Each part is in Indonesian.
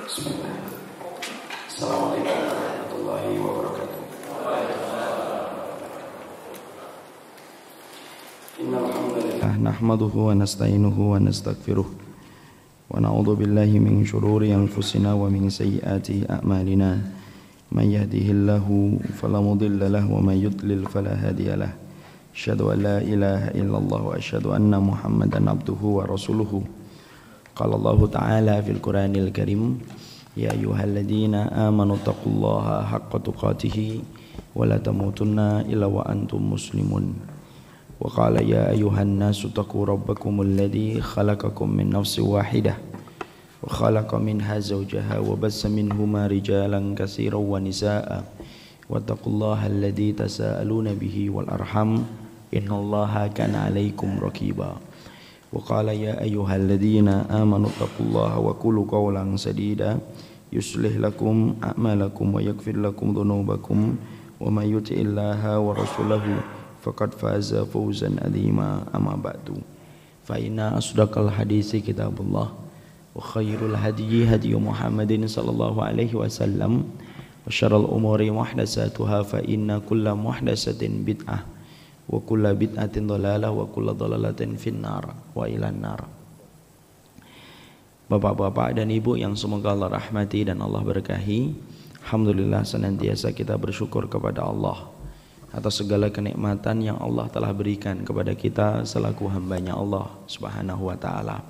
Bismillah. Assalamualaikum warahmatullahi wabarakatuh. Innal hamdalillah nahmaduhu wa nasta'inuhu wa nastaghfiruh wa na'udzu billahi min shururi anfusina wa min sayyiati a'malina. May yahdihillahu fala mudilla lahu wa may yudlil fala hadiya lahu. Asyhadu an la ilaha illallah wa asyhadu anna Muhammadan abduhu wa rasuluhu. Qala Allah ta'ala fil Qur'anil Karim, ya ayyuhalladzina amanu taqullaha haqqa tuqatih wa la tamutunna illa wa antum muslimun. Wa qala ya ayyuhan nasu taqu rabbakumul ladzi khalaqakum min nafsin wahidah wa khalaqa minha zawjaha wa bassa minhuma rijalan katsiran wa nisaa'a wattaqullaha alladzi tasaaluna bihi wal arham innallaha kana 'alaikum raqiba. Wa qala ya ayyuhalladzina amanu taqullaha wa qulu qawlan sadida yuslih lakum a'malakum wa yaghfir lakum dhunubakum wa may yuti'illaha wa rasulahu faqad faza fawzan 'azima. Amma ba'du, fa inna asdaqal hadisi kitabullah wa khairul hadyi hadyu Muhammadin sallallahu alaihi wasallam wa syarrul umuri muhdatsatuha fa inna kulla muhdatsatin bid'ah wa kullu bid'atin dhalalah wa kullu dhalalatin finnar wa ilan nar. Bapak-bapak dan ibu yang semoga Allah rahmati dan Allah berkahi, alhamdulillah senantiasa kita bersyukur kepada Allah atas segala kenikmatan yang Allah telah berikan kepada kita selaku hambanya Allah subhanahu wa ta'ala.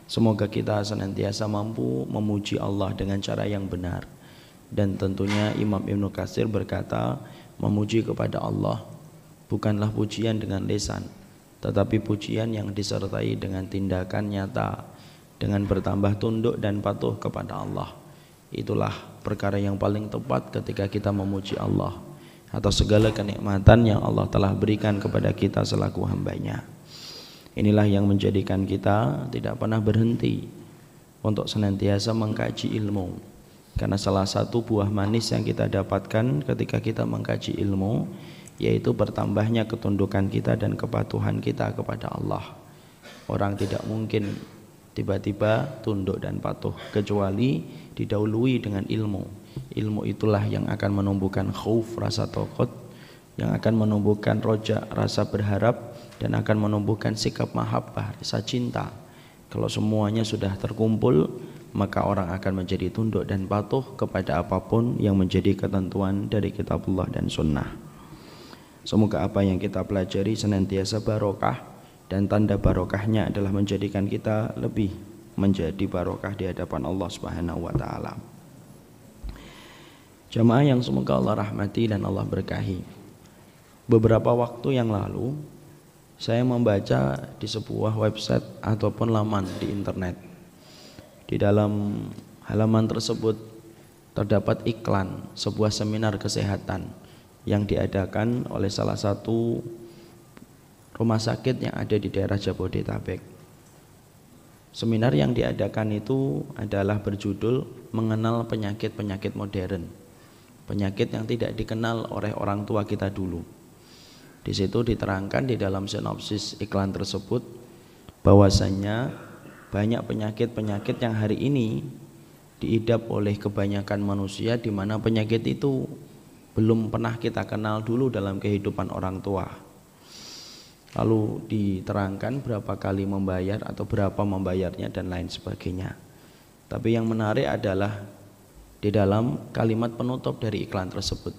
Semoga kita senantiasa mampu memuji Allah dengan cara yang benar. Dan tentunya Imam Ibnu Katsir berkata, memuji kepada Allah bukanlah pujian dengan lisan, tetapi pujian yang disertai dengan tindakan nyata, dengan bertambah tunduk dan patuh kepada Allah. Itulah perkara yang paling tepat ketika kita memuji Allah atas segala kenikmatan yang Allah telah berikan kepada kita selaku hambanya. Inilah yang menjadikan kita tidak pernah berhenti untuk senantiasa mengkaji ilmu, karena salah satu buah manis yang kita dapatkan ketika kita mengkaji ilmu yaitu bertambahnya ketundukan kita dan kepatuhan kita kepada Allah. Orang tidak mungkin tiba-tiba tunduk dan patuh kecuali didahului dengan ilmu. Ilmu itulah yang akan menumbuhkan khauf, rasa takut, yang akan menumbuhkan roja, rasa berharap, dan akan menumbuhkan sikap mahabbah, rasa cinta. Kalau semuanya sudah terkumpul, maka orang akan menjadi tunduk dan patuh kepada apapun yang menjadi ketentuan dari kitabullah dan sunnah. Semoga apa yang kita pelajari senantiasa barokah, dan tanda barokahnya adalah menjadikan kita lebih menjadi barokah di hadapan Allah Subhanahu wa taala. Jamaah yang semoga Allah rahmati dan Allah berkahi. Beberapa waktu yang lalu saya membaca di sebuah website ataupun laman di internet. Di dalam halaman tersebut terdapat iklan sebuah seminar kesehatan yang diadakan oleh salah satu rumah sakit yang ada di daerah Jabodetabek. Seminar yang diadakan itu adalah berjudul mengenal penyakit-penyakit modern, penyakit yang tidak dikenal oleh orang tua kita dulu. Di situ diterangkan di dalam sinopsis iklan tersebut bahwasanya banyak penyakit-penyakit yang hari ini diidap oleh kebanyakan manusia, di mana penyakit itu belum pernah kita kenal dulu dalam kehidupan orang tua. Lalu diterangkan berapa kali membayar atau berapa membayarnya dan lain sebagainya. Tapi yang menarik adalah di dalam kalimat penutup dari iklan tersebut.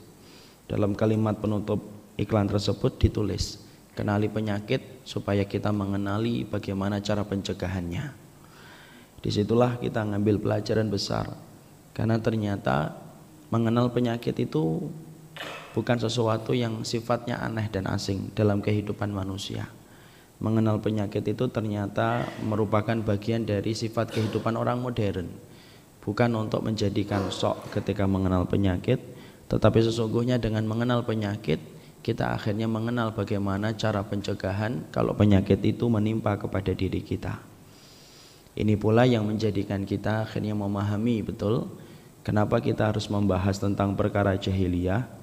Dalam kalimat penutup iklan tersebut ditulis, kenali penyakit supaya kita mengenali bagaimana cara pencegahannya. Disitulah kita ngambil pelajaran besar, karena ternyata mengenal penyakit itu bukan sesuatu yang sifatnya aneh dan asing dalam kehidupan manusia. Mengenal penyakit itu ternyata merupakan bagian dari sifat kehidupan orang modern. Bukan untuk menjadikan sok ketika mengenal penyakit, tetapi sesungguhnya dengan mengenal penyakit, kita akhirnya mengenal bagaimana cara pencegahan kalau penyakit itu menimpa kepada diri kita. Ini pula yang menjadikan kita akhirnya memahami betul kenapa kita harus membahas tentang perkara jahiliyah.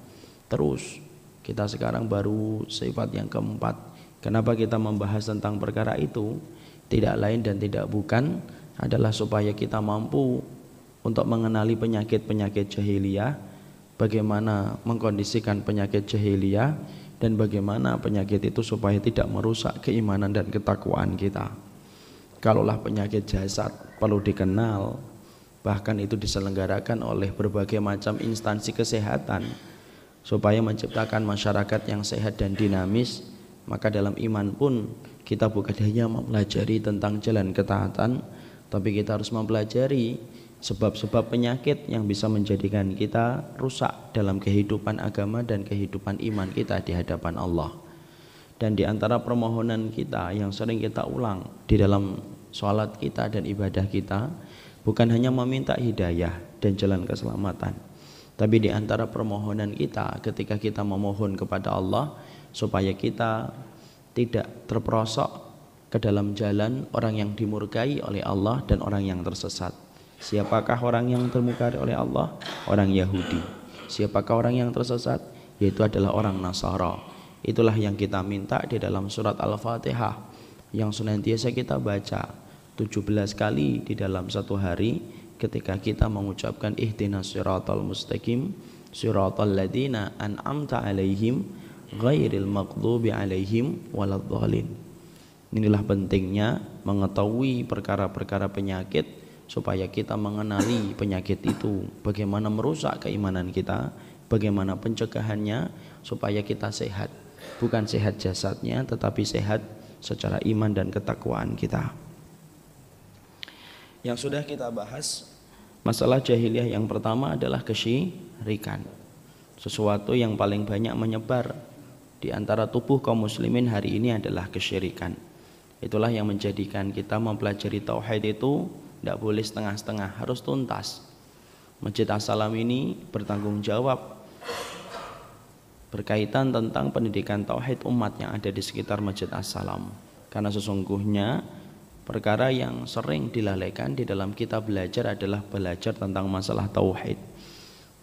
Terus kita sekarang baru sifat yang keempat. Kenapa kita membahas tentang perkara itu? Tidak lain dan tidak bukan adalah supaya kita mampu untuk mengenali penyakit-penyakit jahiliyah, bagaimana mengkondisikan penyakit jahiliyah, dan bagaimana penyakit itu supaya tidak merusak keimanan dan ketakwaan kita. Kalaulah penyakit jasad perlu dikenal, bahkan itu diselenggarakan oleh berbagai macam instansi kesehatan supaya menciptakan masyarakat yang sehat dan dinamis, maka dalam iman pun kita bukan hanya mempelajari tentang jalan ketaatan, tapi kita harus mempelajari sebab-sebab penyakit yang bisa menjadikan kita rusak dalam kehidupan agama dan kehidupan iman kita di hadapan Allah. Dan di antara permohonan kita yang sering kita ulang di dalam sholat kita dan ibadah kita, bukan hanya meminta hidayah dan jalan keselamatan, tapi di antara permohonan kita ketika kita memohon kepada Allah supaya kita tidak terperosok ke dalam jalan orang yang dimurkai oleh Allah dan orang yang tersesat. Siapakah orang yang dimurkai oleh Allah? Orang Yahudi. Siapakah orang yang tersesat? Yaitu adalah orang Nasara. Itulah yang kita minta di dalam surat Al-Fatihah yang senantiasa kita baca 17 kali di dalam satu hari ketika kita mengucapkan ihdinas siratal mustaqim siratal ladzina an'amta alaihim ghairil maghdubi alaihim waladhdallin. Inilah pentingnya mengetahui perkara-perkara penyakit supaya kita mengenali penyakit itu, bagaimana merusak keimanan kita, bagaimana pencegahannya supaya kita sehat, bukan sehat jasadnya tetapi sehat secara iman dan ketakwaan kita. Yang sudah kita bahas, masalah jahiliyah yang pertama adalah kesyirikan, sesuatu yang paling banyak menyebar di antara tubuh kaum muslimin hari ini adalah kesyirikan. Itulah yang menjadikan kita mempelajari tauhid itu tidak boleh setengah-setengah, harus tuntas. Masjid As-Salam ini bertanggung jawab berkaitan tentang pendidikan tauhid umat yang ada di sekitar Masjid As-Salam, karena sesungguhnya perkara yang sering dilalaikan di dalam kita belajar adalah belajar tentang masalah tauhid.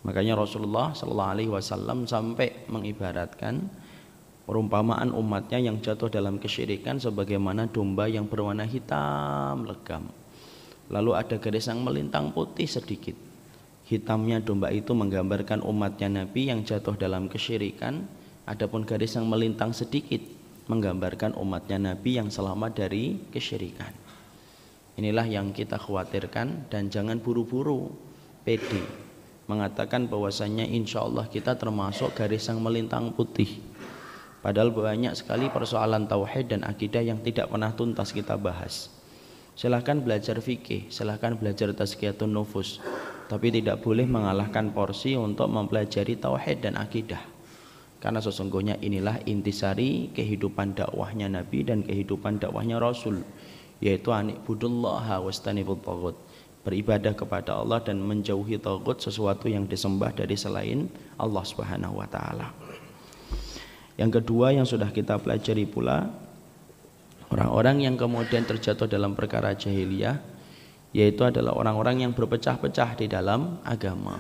Makanya Rasulullah SAW sampai mengibaratkan perumpamaan umatnya yang jatuh dalam kesyirikan sebagaimana domba yang berwarna hitam legam, lalu ada garis yang melintang putih sedikit. Hitamnya domba itu menggambarkan umatnya Nabi yang jatuh dalam kesyirikan, adapun garis yang melintang sedikit menggambarkan umatnya Nabi yang selamat dari kesyirikan. Inilah yang kita khawatirkan, dan jangan buru-buru pede mengatakan bahwasanya insya Allah kita termasuk garis yang melintang putih. Padahal banyak sekali persoalan tauhid dan akidah yang tidak pernah tuntas kita bahas. Silahkan belajar fikih, silahkan belajar tazkiyatun nufus, tapi tidak boleh mengalahkan porsi untuk mempelajari tauhid dan akidah. Karena sesungguhnya inilah intisari kehidupan dakwahnya Nabi dan kehidupan dakwahnya Rasul, yaitu ani'budullaha wastanibut taghut, beribadah kepada Allah dan menjauhi taghut, sesuatu yang disembah dari selain Allah Subhanahu wa taala. Yang kedua yang sudah kita pelajari pula, orang-orang yang kemudian terjatuh dalam perkara jahiliyah, yaitu adalah orang-orang yang berpecah-pecah di dalam agama,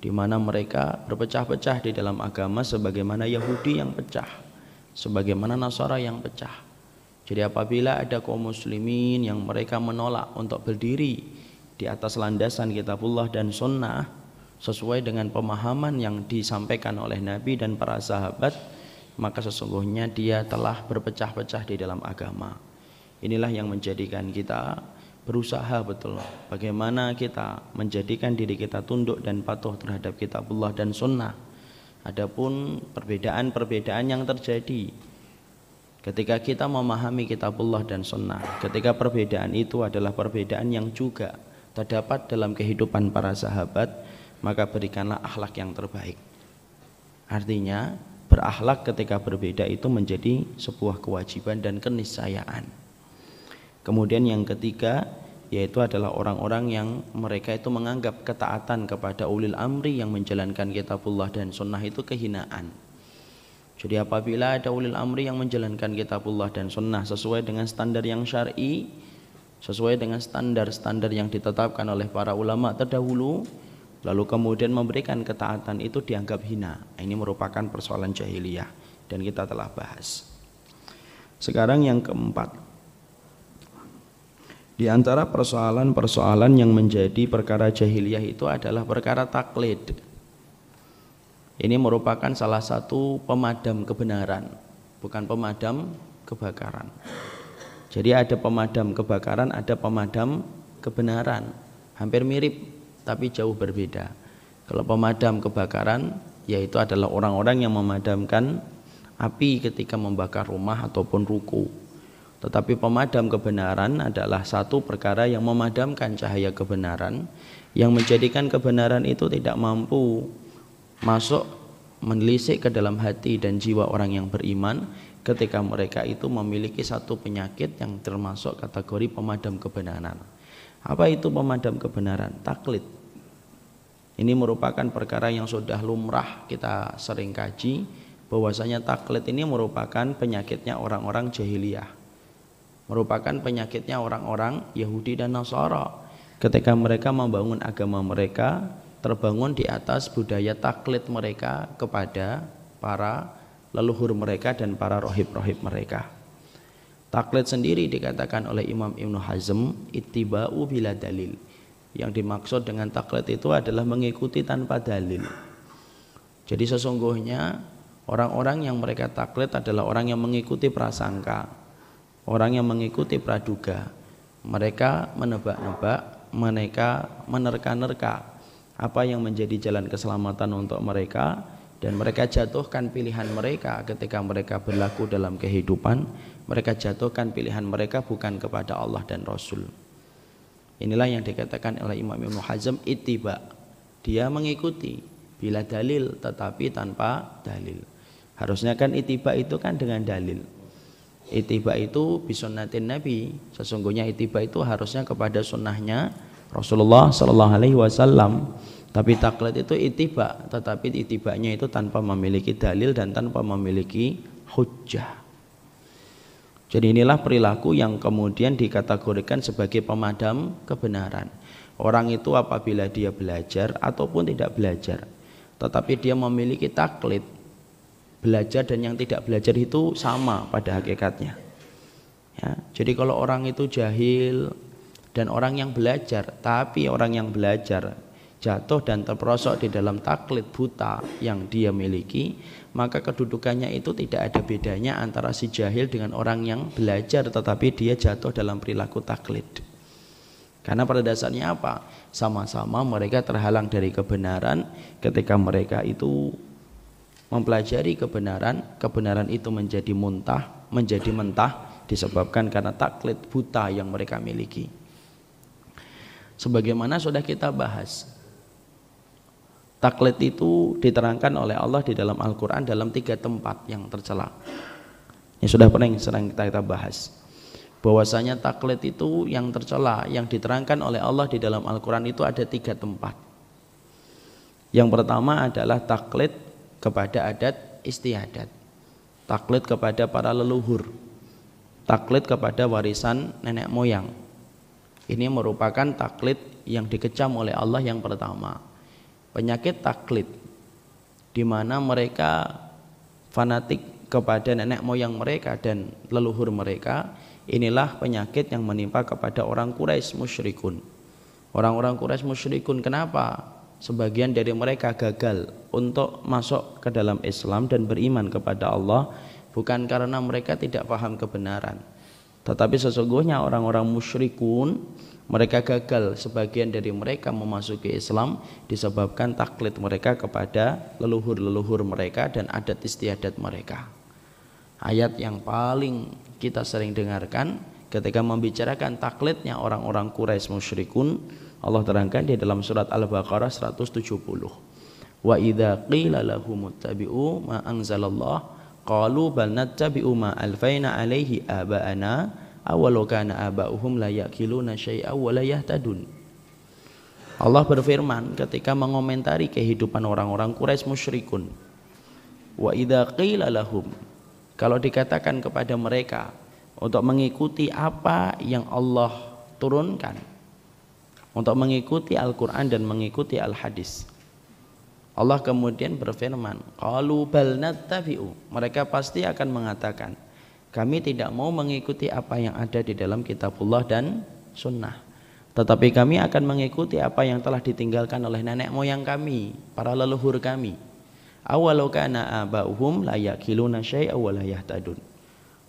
di mana mereka berpecah-pecah di dalam agama sebagaimana Yahudi yang pecah, sebagaimana Nasara yang pecah. Jadi apabila ada kaum muslimin yang mereka menolak untuk berdiri di atas landasan kitabullah dan sunnah sesuai dengan pemahaman yang disampaikan oleh Nabi dan para sahabat, maka sesungguhnya dia telah berpecah-pecah di dalam agama. Inilah yang menjadikan kita berusaha betul bagaimana kita menjadikan diri kita tunduk dan patuh terhadap kitabullah dan sunnah. Adapun perbedaan-perbedaan yang terjadi ketika kita memahami kitabullah dan sunnah, ketika perbedaan itu adalah perbedaan yang juga terdapat dalam kehidupan para sahabat, maka berikanlah akhlak yang terbaik. Artinya berakhlak ketika berbeda itu menjadi sebuah kewajiban dan keniscayaan. Kemudian yang ketiga yaitu adalah orang-orang yang mereka itu menganggap ketaatan kepada ulil amri yang menjalankan kitabullah dan sunnah itu kehinaan. Jadi apabila ada ulil amri yang menjalankan kitabullah dan sunnah sesuai dengan standar yang syar'i, sesuai dengan standar-standar yang ditetapkan oleh para ulama terdahulu, lalu kemudian memberikan ketaatan, itu dianggap hina. Ini merupakan persoalan jahiliyah dan kita telah bahas. Sekarang yang keempat, Di antara persoalan-persoalan yang menjadi perkara jahiliyah itu adalah perkara taklid. Ini merupakan salah satu pemadam kebenaran, bukan pemadam kebakaran. Jadi ada pemadam kebakaran, ada pemadam kebenaran. Hampir mirip tapi jauh berbeda. Kalau pemadam kebakaran yaitu adalah orang-orang yang memadamkan api ketika membakar rumah ataupun ruko. Tetapi pemadam kebenaran adalah satu perkara yang memadamkan cahaya kebenaran, yang menjadikan kebenaran itu tidak mampu masuk menelisik ke dalam hati dan jiwa orang yang beriman ketika mereka itu memiliki satu penyakit yang termasuk kategori pemadam kebenaran. Apa itu pemadam kebenaran? Taklid. Ini merupakan perkara yang sudah lumrah kita sering kaji, bahwasanya taklid ini merupakan penyakitnya orang-orang jahiliyah, merupakan penyakitnya orang-orang Yahudi dan Nasara. Ketika mereka membangun agama mereka, terbangun di atas budaya taklid mereka kepada para leluhur mereka dan para rohib-rohib mereka. Taklid sendiri dikatakan oleh Imam Ibnu Hazm ittiba'u bila dalil. Yang dimaksud dengan taklid itu adalah mengikuti tanpa dalil. Jadi sesungguhnya orang-orang yang mereka taklid adalah orang yang mengikuti prasangka, orang yang mengikuti praduga. Mereka menebak-nebak, mereka menerka-nerka apa yang menjadi jalan keselamatan untuk mereka, dan mereka jatuhkan pilihan mereka ketika mereka berlaku dalam kehidupan. Mereka jatuhkan pilihan mereka bukan kepada Allah dan Rasul. Inilah yang dikatakan oleh Imam Ibnu Hazm ittiba. Dia mengikuti bila dalil tetapi tanpa dalil. Harusnya kan ittiba itu kan dengan dalil. Ittiba itu bisunnatin Nabi. Sesungguhnya ittiba itu harusnya kepada sunnahnya Rasulullah sallallahu alaihi wasallam. Tapi taklid itu ittiba, tetapi ittibanya itu tanpa memiliki dalil dan tanpa memiliki hujjah. Jadi inilah perilaku yang kemudian dikategorikan sebagai pemadam kebenaran. Orang itu apabila dia belajar ataupun tidak belajar, tetapi dia memiliki taklid, belajar dan yang tidak belajar itu sama pada hakikatnya. Ya, jadi kalau orang itu jahil dan orang yang belajar, tapi orang yang belajar jatuh dan terperosok di dalam taklid buta yang dia miliki, maka kedudukannya itu tidak ada bedanya antara si jahil dengan orang yang belajar tetapi dia jatuh dalam perilaku taklid. Karena pada dasarnya apa? Sama-sama mereka terhalang dari kebenaran. Ketika mereka itu mempelajari kebenaran, kebenaran itu menjadi mentah disebabkan karena taklid buta yang mereka miliki. Sebagaimana sudah kita bahas, taklid itu diterangkan oleh Allah di dalam Al-Quran dalam 3 tempat yang tercela. Ini sudah sering kita bahas, bahwasanya taklid itu yang tercela, yang diterangkan oleh Allah di dalam Al-Quran itu ada 3 tempat. Yang pertama adalah taklid kepada adat istiadat, taklid kepada para leluhur, taklid kepada warisan nenek moyang. Ini merupakan taklid yang dikecam oleh Allah yang pertama. Penyakit taklid di mana mereka fanatik kepada nenek moyang mereka dan leluhur mereka. Inilah penyakit yang menimpa kepada orang Quraisy musyrikun. Orang-orang Quraisy musyrikun, kenapa? Sebagian dari mereka gagal untuk masuk ke dalam Islam dan beriman kepada Allah bukan karena mereka tidak paham kebenaran, tetapi sesungguhnya orang-orang musyrikun mereka gagal, sebagian dari mereka memasuki Islam disebabkan taklid mereka kepada leluhur-leluhur mereka dan adat istiadat mereka. Ayat yang paling kita sering dengarkan ketika membicarakan taklidnya orang-orang Quraisy musyrikun, Allah terangkan di dalam surat Al-Baqarah 170. Wa idza qila lahum ittabi'u ma anzalallah qalu bal nattabi'u ma alfaina alaihi aba'ana awalau kana aba'uhum la ya'qiluna syai'a wa la yahtadun. Allah berfirman ketika mengomentari kehidupan orang-orang Quraisy musyrikun, wa idza qila lahum, kalau dikatakan kepada mereka untuk mengikuti apa yang Allah turunkan, untuk mengikuti Al-Quran dan mengikuti Al-Hadis, Allah kemudian berfirman, qalu bal nattabi'u, mereka pasti akan mengatakan, kami tidak mau mengikuti apa yang ada di dalam kitabullah dan sunnah. Tetapi kami akan mengikuti apa yang telah ditinggalkan oleh nenek moyang kami, para leluhur kami. Awalau kana aba'uhum la yaqiluna syai'a wa la yahtadun.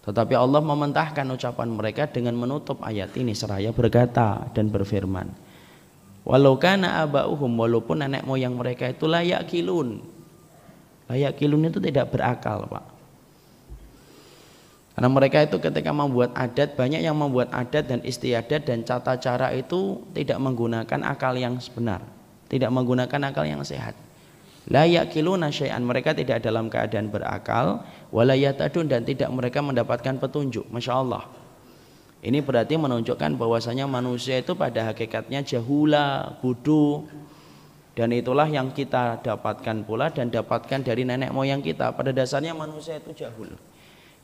Tetapi Allah mementahkan ucapan mereka dengan menutup ayat ini seraya berkata dan berfirman, walau kana aba'uhum, walaupun nenek moyang mereka itu la yaqilun. La yaqilun itu tidak berakal, Pak. Karena mereka itu ketika membuat adat, banyak yang membuat adat dan istiadat dan tata cara itu tidak menggunakan akal yang benar, tidak menggunakan akal yang sehat. La yaqiluna syai'an, mereka tidak dalam keadaan berakal, wala yatadun, dan tidak mereka mendapatkan petunjuk. Masya Allah. Ini berarti menunjukkan bahwasanya manusia itu pada hakikatnya jahula, bodoh, dan itulah yang kita dapatkan pula dan dapatkan dari nenek moyang kita. Pada dasarnya manusia itu jahul.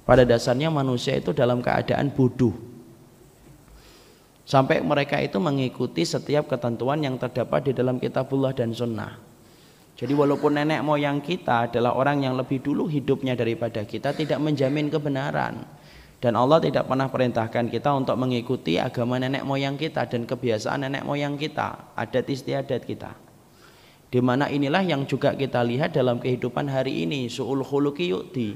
Pada dasarnya manusia itu dalam keadaan bodoh. Sampai mereka itu mengikuti setiap ketentuan yang terdapat di dalam kitabullah dan sunnah. Jadi walaupun nenek moyang kita adalah orang yang lebih dulu hidupnya daripada kita, tidak menjamin kebenaran. Dan Allah tidak pernah perintahkan kita untuk mengikuti agama nenek moyang kita dan kebiasaan nenek moyang kita, adat istiadat kita. Di mana inilah yang juga kita lihat dalam kehidupan hari ini, su'ul khuluqi yu'ti,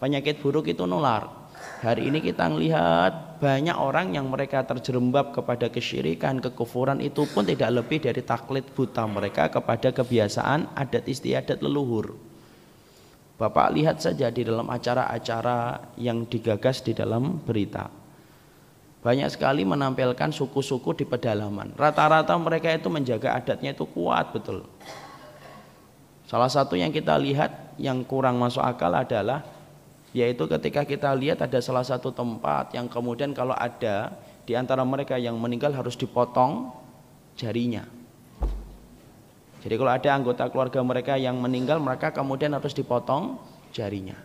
penyakit buruk itu nular. Hari ini kita melihat banyak orang yang mereka terjerembab kepada kesyirikan, kekufuran, itu pun tidak lebih dari taklid buta mereka kepada kebiasaan adat istiadat leluhur. Bapak lihat saja di dalam acara-acara yang digagas di dalam berita. Banyak sekali menampilkan suku-suku di pedalaman. Rata-rata mereka itu menjaga adatnya itu kuat betul. Salah satu yang kita lihat yang kurang masuk akal adalah yaitu ketika kita lihat ada salah satu tempat yang kemudian kalau ada di antara mereka yang meninggal harus dipotong jarinya. Jadi kalau ada anggota keluarga mereka yang meninggal, mereka kemudian harus dipotong jarinya.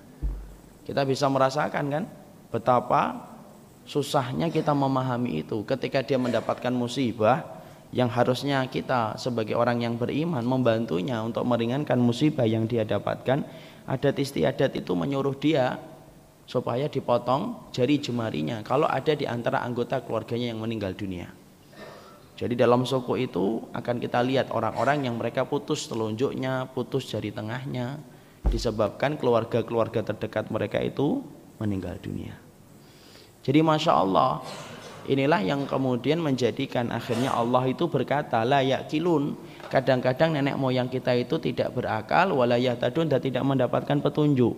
Kita bisa merasakan kan betapa susahnya kita memahami itu ketika dia mendapatkan musibah yang harusnya kita sebagai orang yang beriman membantunya untuk meringankan musibah yang dia dapatkan. Adat istiadat itu menyuruh dia supaya dipotong jari jemarinya kalau ada di antara anggota keluarganya yang meninggal dunia. Jadi dalam suku itu akan kita lihat orang-orang yang mereka putus telunjuknya, putus jari tengahnya, disebabkan keluarga-keluarga terdekat mereka itu meninggal dunia. Jadi Masya Allah, inilah yang kemudian menjadikan akhirnya Allah itu berkata la yaqilun. Kadang-kadang nenek moyang kita itu tidak berakal, wala yahtadun, dan tidak mendapatkan petunjuk.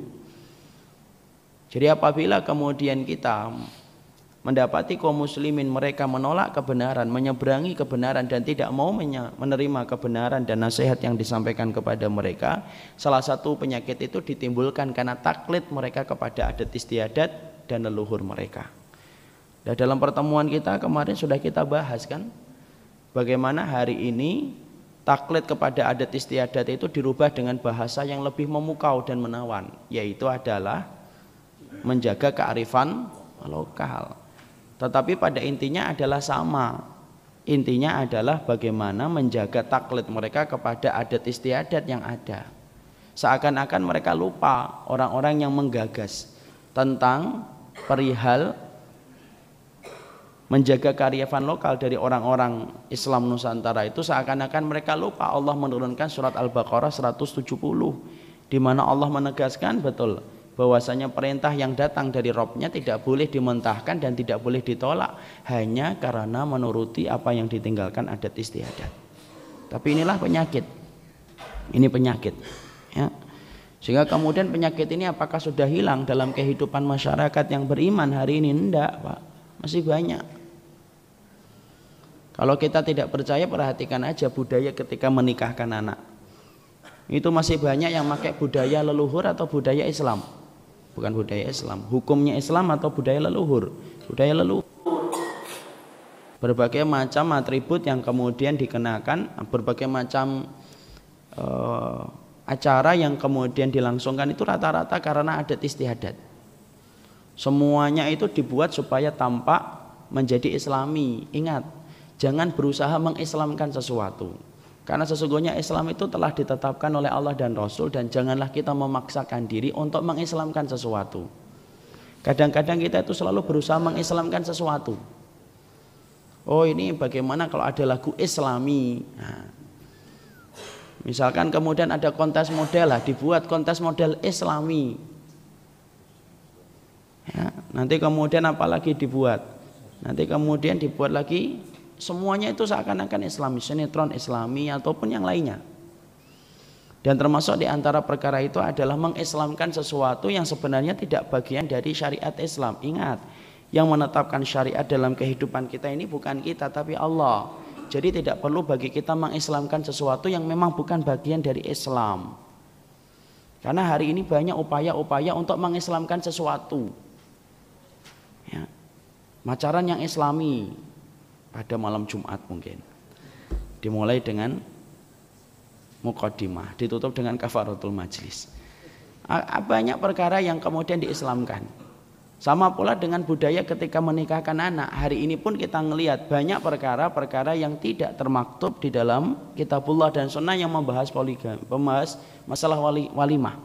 Jadi apabila kemudian kita mendapati kaum muslimin mereka menolak kebenaran, menyeberangi kebenaran dan tidak mau menerima kebenaran dan nasihat yang disampaikan kepada mereka, salah satu penyakit itu ditimbulkan karena taklid mereka kepada adat istiadat dan leluhur mereka. Dan dalam pertemuan kita kemarin sudah kita bahas kan, bagaimana hari ini taklid kepada adat istiadat itu dirubah dengan bahasa yang lebih memukau dan menawan, yaitu adalah menjaga kearifan lokal. Tetapi pada intinya adalah sama. Intinya adalah bagaimana menjaga taklid mereka kepada adat istiadat yang ada. Seakan-akan mereka lupa orang-orang yang menggagas tentang perihal menjaga kearifan lokal dari orang-orang Islam Nusantara itu, seakan-akan mereka lupa Allah menurunkan surat Al-Baqarah 170 di mana Allah menegaskan betul bahwasanya perintah yang datang dari Rabb-nya tidak boleh dimentahkan dan tidak boleh ditolak hanya karena menuruti apa yang ditinggalkan adat istiadat. Tapi inilah penyakit. Ini penyakit, ya. Sehingga kemudian penyakit ini apakah sudah hilang dalam kehidupan masyarakat yang beriman hari ini? Enggak, Pak. Masih banyak. Kalau kita tidak percaya, perhatikan aja budaya ketika menikahkan anak. Itu masih banyak yang pakai budaya leluhur atau budaya Islam. Bukan budaya Islam, hukumnya Islam atau budaya leluhur. Budaya leluhur. Berbagai macam atribut yang kemudian dikenakan, berbagai macam acara yang kemudian dilangsungkan itu rata-rata karena adat istiadat. Semuanya itu dibuat supaya tampak menjadi Islami. Ingat, jangan berusaha mengislamkan sesuatu, karena sesungguhnya Islam itu telah ditetapkan oleh Allah dan Rasul, dan janganlah kita memaksakan diri untuk mengislamkan sesuatu. Kadang-kadang kita itu selalu berusaha mengislamkan sesuatu. Oh ini bagaimana kalau ada lagu Islami. Nah, misalkan kemudian ada kontes model lah, dibuat kontes model Islami. Ya, nanti kemudian apalagi dibuat? Nanti kemudian dibuat lagi semuanya itu seakan-akan Islami, sinetron Islami ataupun yang lainnya. Dan termasuk di antara perkara itu adalah mengislamkan sesuatu yang sebenarnya tidak bagian dari syariat Islam. Ingat, yang menetapkan syariat dalam kehidupan kita ini bukan kita tapi Allah. Jadi tidak perlu bagi kita mengislamkan sesuatu yang memang bukan bagian dari Islam. Karena hari ini banyak upaya-upaya untuk mengislamkan sesuatu. Ya. Macaran yang Islami pada malam Jumat mungkin dimulai dengan muqaddimah, ditutup dengan kafaratul majlis. Banyak perkara yang kemudian diislamkan. Sama pula dengan budaya ketika menikahkan anak. Hari ini pun kita melihat banyak perkara-perkara yang tidak termaktub di dalam kitabullah dan sunnah yang membahas poligami, membahas masalah walimah.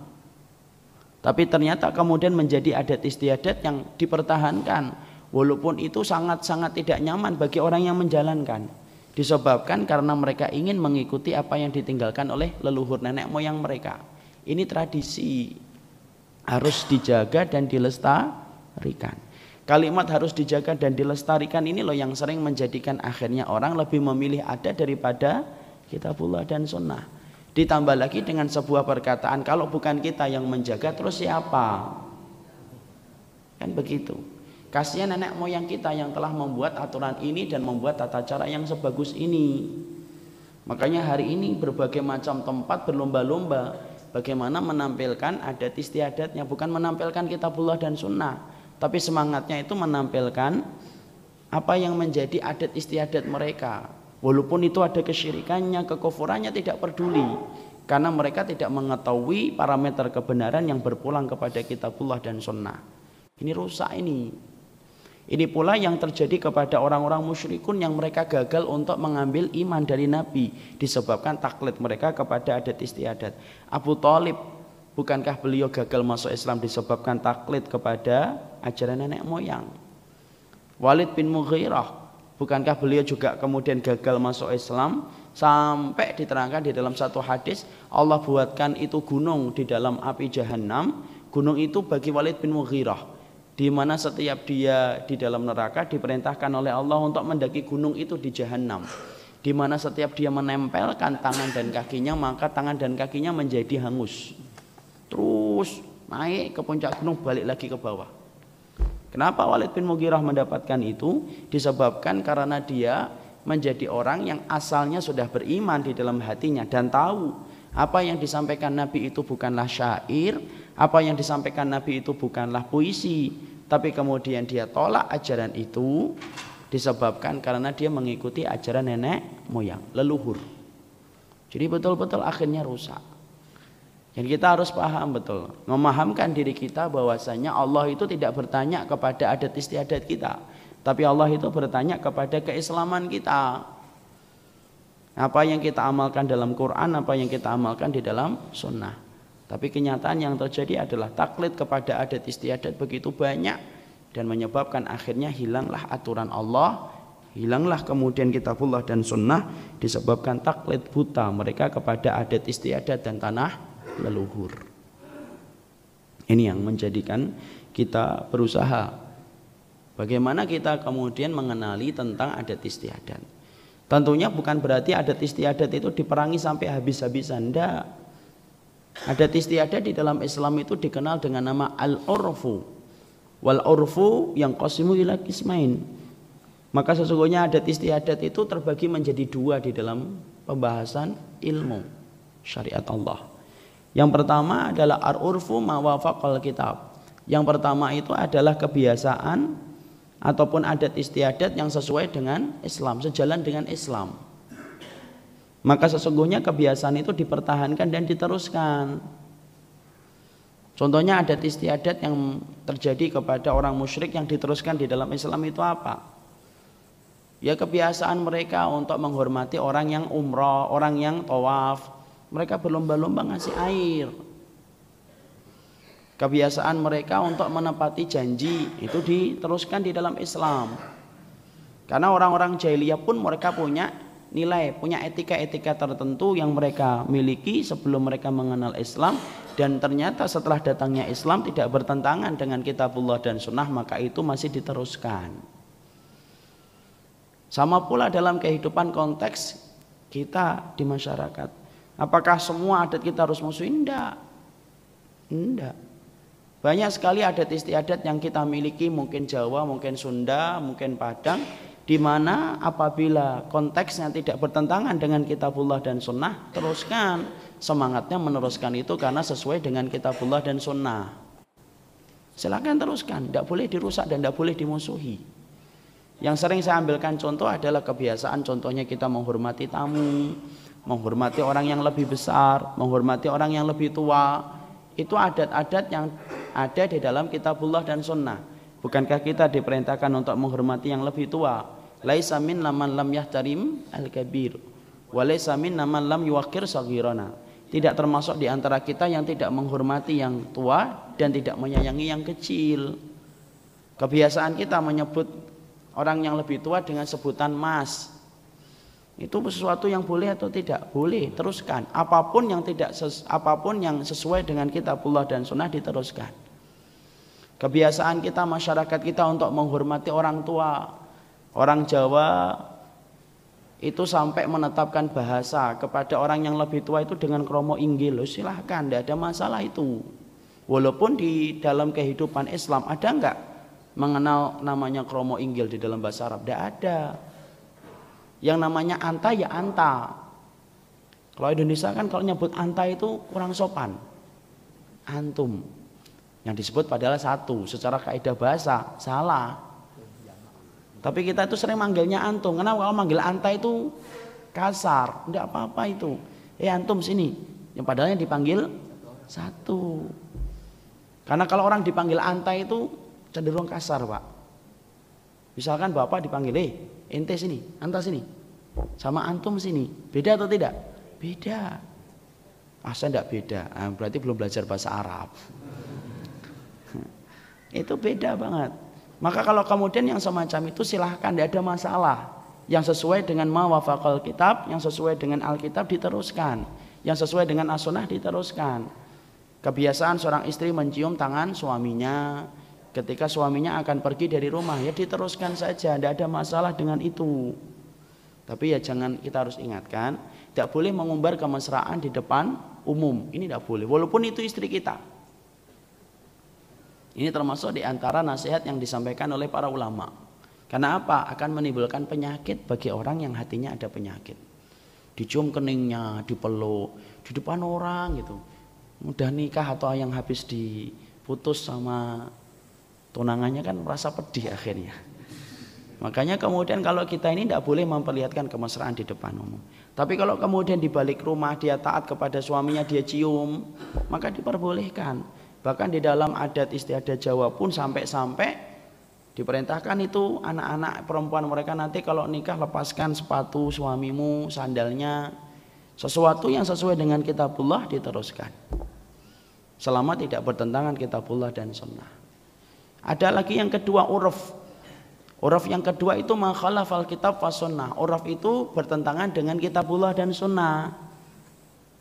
Tapi ternyata kemudian menjadi adat istiadat yang dipertahankan, walaupun itu sangat-sangat tidak nyaman bagi orang yang menjalankan. Disebabkan karena mereka ingin mengikuti apa yang ditinggalkan oleh leluhur nenek moyang mereka. Ini tradisi, harus dijaga dan dilestarikan. Kalimat harus dijaga dan dilestarikan ini loh yang sering menjadikan akhirnya orang lebih memilih adat daripada kitabullah dan sunnah. Ditambah lagi dengan sebuah perkataan, kalau bukan kita yang menjaga terus siapa? Kan begitu. Kasihan nenek moyang kita yang telah membuat aturan ini dan membuat tata cara yang sebagus ini. Makanya hari ini berbagai macam tempat berlomba-lomba bagaimana menampilkan adat istiadatnya, bukan menampilkan kitabullah dan sunnah, tapi semangatnya itu menampilkan apa yang menjadi adat istiadat mereka. Walaupun itu ada kesyirikannya, kekufurannya tidak peduli, karena mereka tidak mengetahui parameter kebenaran yang berpulang kepada kitabullah dan sunnah. Ini rusak ini. Ini pula yang terjadi kepada orang-orang musyrikun yang mereka gagal untuk mengambil iman dari Nabi disebabkan taklid mereka kepada adat istiadat. Abu Thalib, bukankah beliau gagal masuk Islam disebabkan taklid kepada ajaran nenek moyang? Walid bin Mughirah, bukankah beliau juga kemudian gagal masuk Islam sampai diterangkan di dalam satu hadis Allah buatkan itu gunung di dalam api jahanam. Gunung itu bagi Walid bin Mughirah, di mana setiap dia di dalam neraka diperintahkan oleh Allah untuk mendaki gunung itu di jahanam, di mana setiap dia menempelkan tangan dan kakinya maka tangan dan kakinya menjadi hangus, terus naik ke puncak gunung balik lagi ke bawah. Kenapa Walid bin Mughirah mendapatkan itu? Disebabkan karena dia menjadi orang yang asalnya sudah beriman di dalam hatinya dan tahu apa yang disampaikan Nabi itu bukanlah syair, apa yang disampaikan Nabi itu bukanlah puisi, tapi kemudian dia tolak ajaran itu disebabkan karena dia mengikuti ajaran nenek moyang, leluhur. Jadi betul-betul akhirnya rusak. Dan kita harus paham betul, memahamkan diri kita bahwasanya Allah itu tidak bertanya kepada adat istiadat kita, tapi Allah itu bertanya kepada keislaman kita. Apa yang kita amalkan dalam Quran, apa yang kita amalkan di dalam sunnah. Tapi kenyataan yang terjadi adalah taklid kepada adat istiadat begitu banyak dan menyebabkan akhirnya hilanglah aturan Allah, hilanglah kemudian kitabullah dan sunnah disebabkan taklid buta mereka kepada adat istiadat dan tanah leluhur. Ini yang menjadikan kita berusaha bagaimana kita kemudian mengenali tentang adat istiadat. Tentunya bukan berarti adat istiadat itu diperangi sampai habis-habisan, enggak. Adat istiadat di dalam Islam itu dikenal dengan nama al-urfu. Wal urfu yang qasimu ila qismain. Maka sesungguhnya adat istiadat itu terbagi menjadi dua di dalam pembahasan ilmu syariat Allah. Yang pertama adalah ar-urfu ma wafaqal kitab. Yang pertama itu adalah kebiasaan ataupun adat istiadat yang sesuai dengan Islam, sejalan dengan Islam. Maka sesungguhnya kebiasaan itu dipertahankan dan diteruskan. Contohnya adat istiadat yang terjadi kepada orang musyrik yang diteruskan di dalam Islam itu apa? Ya kebiasaan mereka untuk menghormati orang yang umrah, orang yang tawaf. Mereka berlomba-lomba ngasih air. Kebiasaan mereka untuk menepati janji itu diteruskan di dalam Islam. Karena orang-orang jahiliyah pun mereka punya nilai, punya etika-etika tertentu yang mereka miliki sebelum mereka mengenal Islam, dan ternyata setelah datangnya Islam tidak bertentangan dengan kitabullah dan sunnah, maka itu masih diteruskan. Sama pula dalam kehidupan konteks kita di masyarakat. Apakah semua adat kita harus musuhin? Enggak. Banyak sekali adat istiadat yang kita miliki, mungkin Jawa, mungkin Sunda, mungkin Padang, di mana apabila konteksnya tidak bertentangan dengan kitabullah dan sunnah, teruskan. Semangatnya meneruskan itu karena sesuai dengan kitabullah dan sunnah. Silakan teruskan, tidak boleh dirusak dan tidak boleh dimusuhi. Yang sering saya ambilkan contoh adalah kebiasaan, contohnya kita menghormati tamu, menghormati orang yang lebih besar, menghormati orang yang lebih tua. Itu adat-adat yang ada di dalam kitabullah dan sunnah. Bukankah kita diperintahkan untuk menghormati yang lebih tua? Laisa minna man lam yahtarim al-kabir wa laisa minna man lam yuwaqqir saghirana. Tidak termasuk di antara kita yang tidak menghormati yang tua dan tidak menyayangi yang kecil. Kebiasaan kita menyebut orang yang lebih tua dengan sebutan mas. Itu sesuatu yang boleh atau tidak? Boleh, teruskan. Apapun yang sesuai dengan kitabullah dan sunnah diteruskan. Kebiasaan kita, masyarakat kita untuk menghormati orang tua. Orang Jawa itu sampai menetapkan bahasa kepada orang yang lebih tua itu dengan kromo inggil. Silahkan, tidak ada masalah itu. Walaupun di dalam kehidupan Islam ada enggak mengenal namanya kromo inggil di dalam bahasa Arab? Tidak ada. Yang namanya anta ya anta. Kalau Indonesia kan kalau nyebut anta itu kurang sopan. Antum. Yang disebut padahal satu. Secara kaidah bahasa salah. Tapi kita itu sering manggilnya antum. Karena kalau manggil anta itu kasar. Tidak apa-apa itu. Antum sini. Yang padahal yang dipanggil satu. Karena kalau orang dipanggil anta itu cenderung kasar, Pak. Misalkan bapak dipanggil, ente sini, anta sini, sama antum sini. Beda atau tidak? Beda. Saya tidak beda. Berarti belum belajar bahasa Arab. Itu beda banget. Maka kalau kemudian yang semacam itu silahkan, tidak ada masalah. Yang sesuai dengan ma wafaqal kitab, yang sesuai dengan Alkitab diteruskan. Yang sesuai dengan as-sunnah diteruskan. Kebiasaan seorang istri mencium tangan suaminya ketika suaminya akan pergi dari rumah, ya diteruskan saja, tidak ada masalah dengan itu. Tapi ya jangan, kita harus ingatkan, tidak boleh mengumbar kemesraan di depan umum. Ini tidak boleh, walaupun itu istri kita. Ini termasuk di antara nasihat yang disampaikan oleh para ulama. Karena apa? Akan menimbulkan penyakit bagi orang yang hatinya ada penyakit. Dicium keningnya, dipeluk di depan orang gitu. Udah nikah atau yang habis diputus sama tunangannya kan merasa pedih akhirnya. Makanya kemudian kalau kita ini tidak boleh memperlihatkan kemesraan di depan umum. Tapi kalau kemudian di balik rumah dia taat kepada suaminya, dia cium, maka diperbolehkan. Bahkan di dalam adat istiadat Jawa pun sampai-sampai diperintahkan itu anak-anak perempuan mereka nanti kalau nikah lepaskan sepatu suamimu, sandalnya. Sesuatu yang sesuai dengan kitabullah diteruskan. Selama tidak bertentangan kitabullah dan sunnah. Ada lagi yang kedua, uruf. Uruf yang kedua itu ma khalafal kitab wa sunnah. Uruf itu bertentangan dengan kitabullah dan sunnah.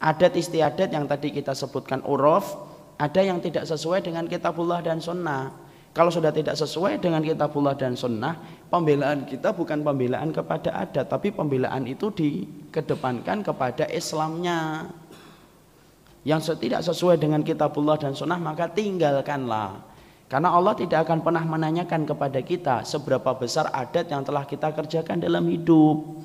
Adat istiadat yang tadi kita sebutkan uruf, ada yang tidak sesuai dengan kitabullah dan sunnah. Kalau sudah tidak sesuai dengan kitabullah dan sunnah, pembelaan kita bukan pembelaan kepada adat, tapi pembelaan itu dikedepankan kepada Islamnya. Yang tidak sesuai dengan kitabullah dan sunnah maka tinggalkanlah. Karena Allah tidak akan pernah menanyakan kepada kita seberapa besar adat yang telah kita kerjakan dalam hidup.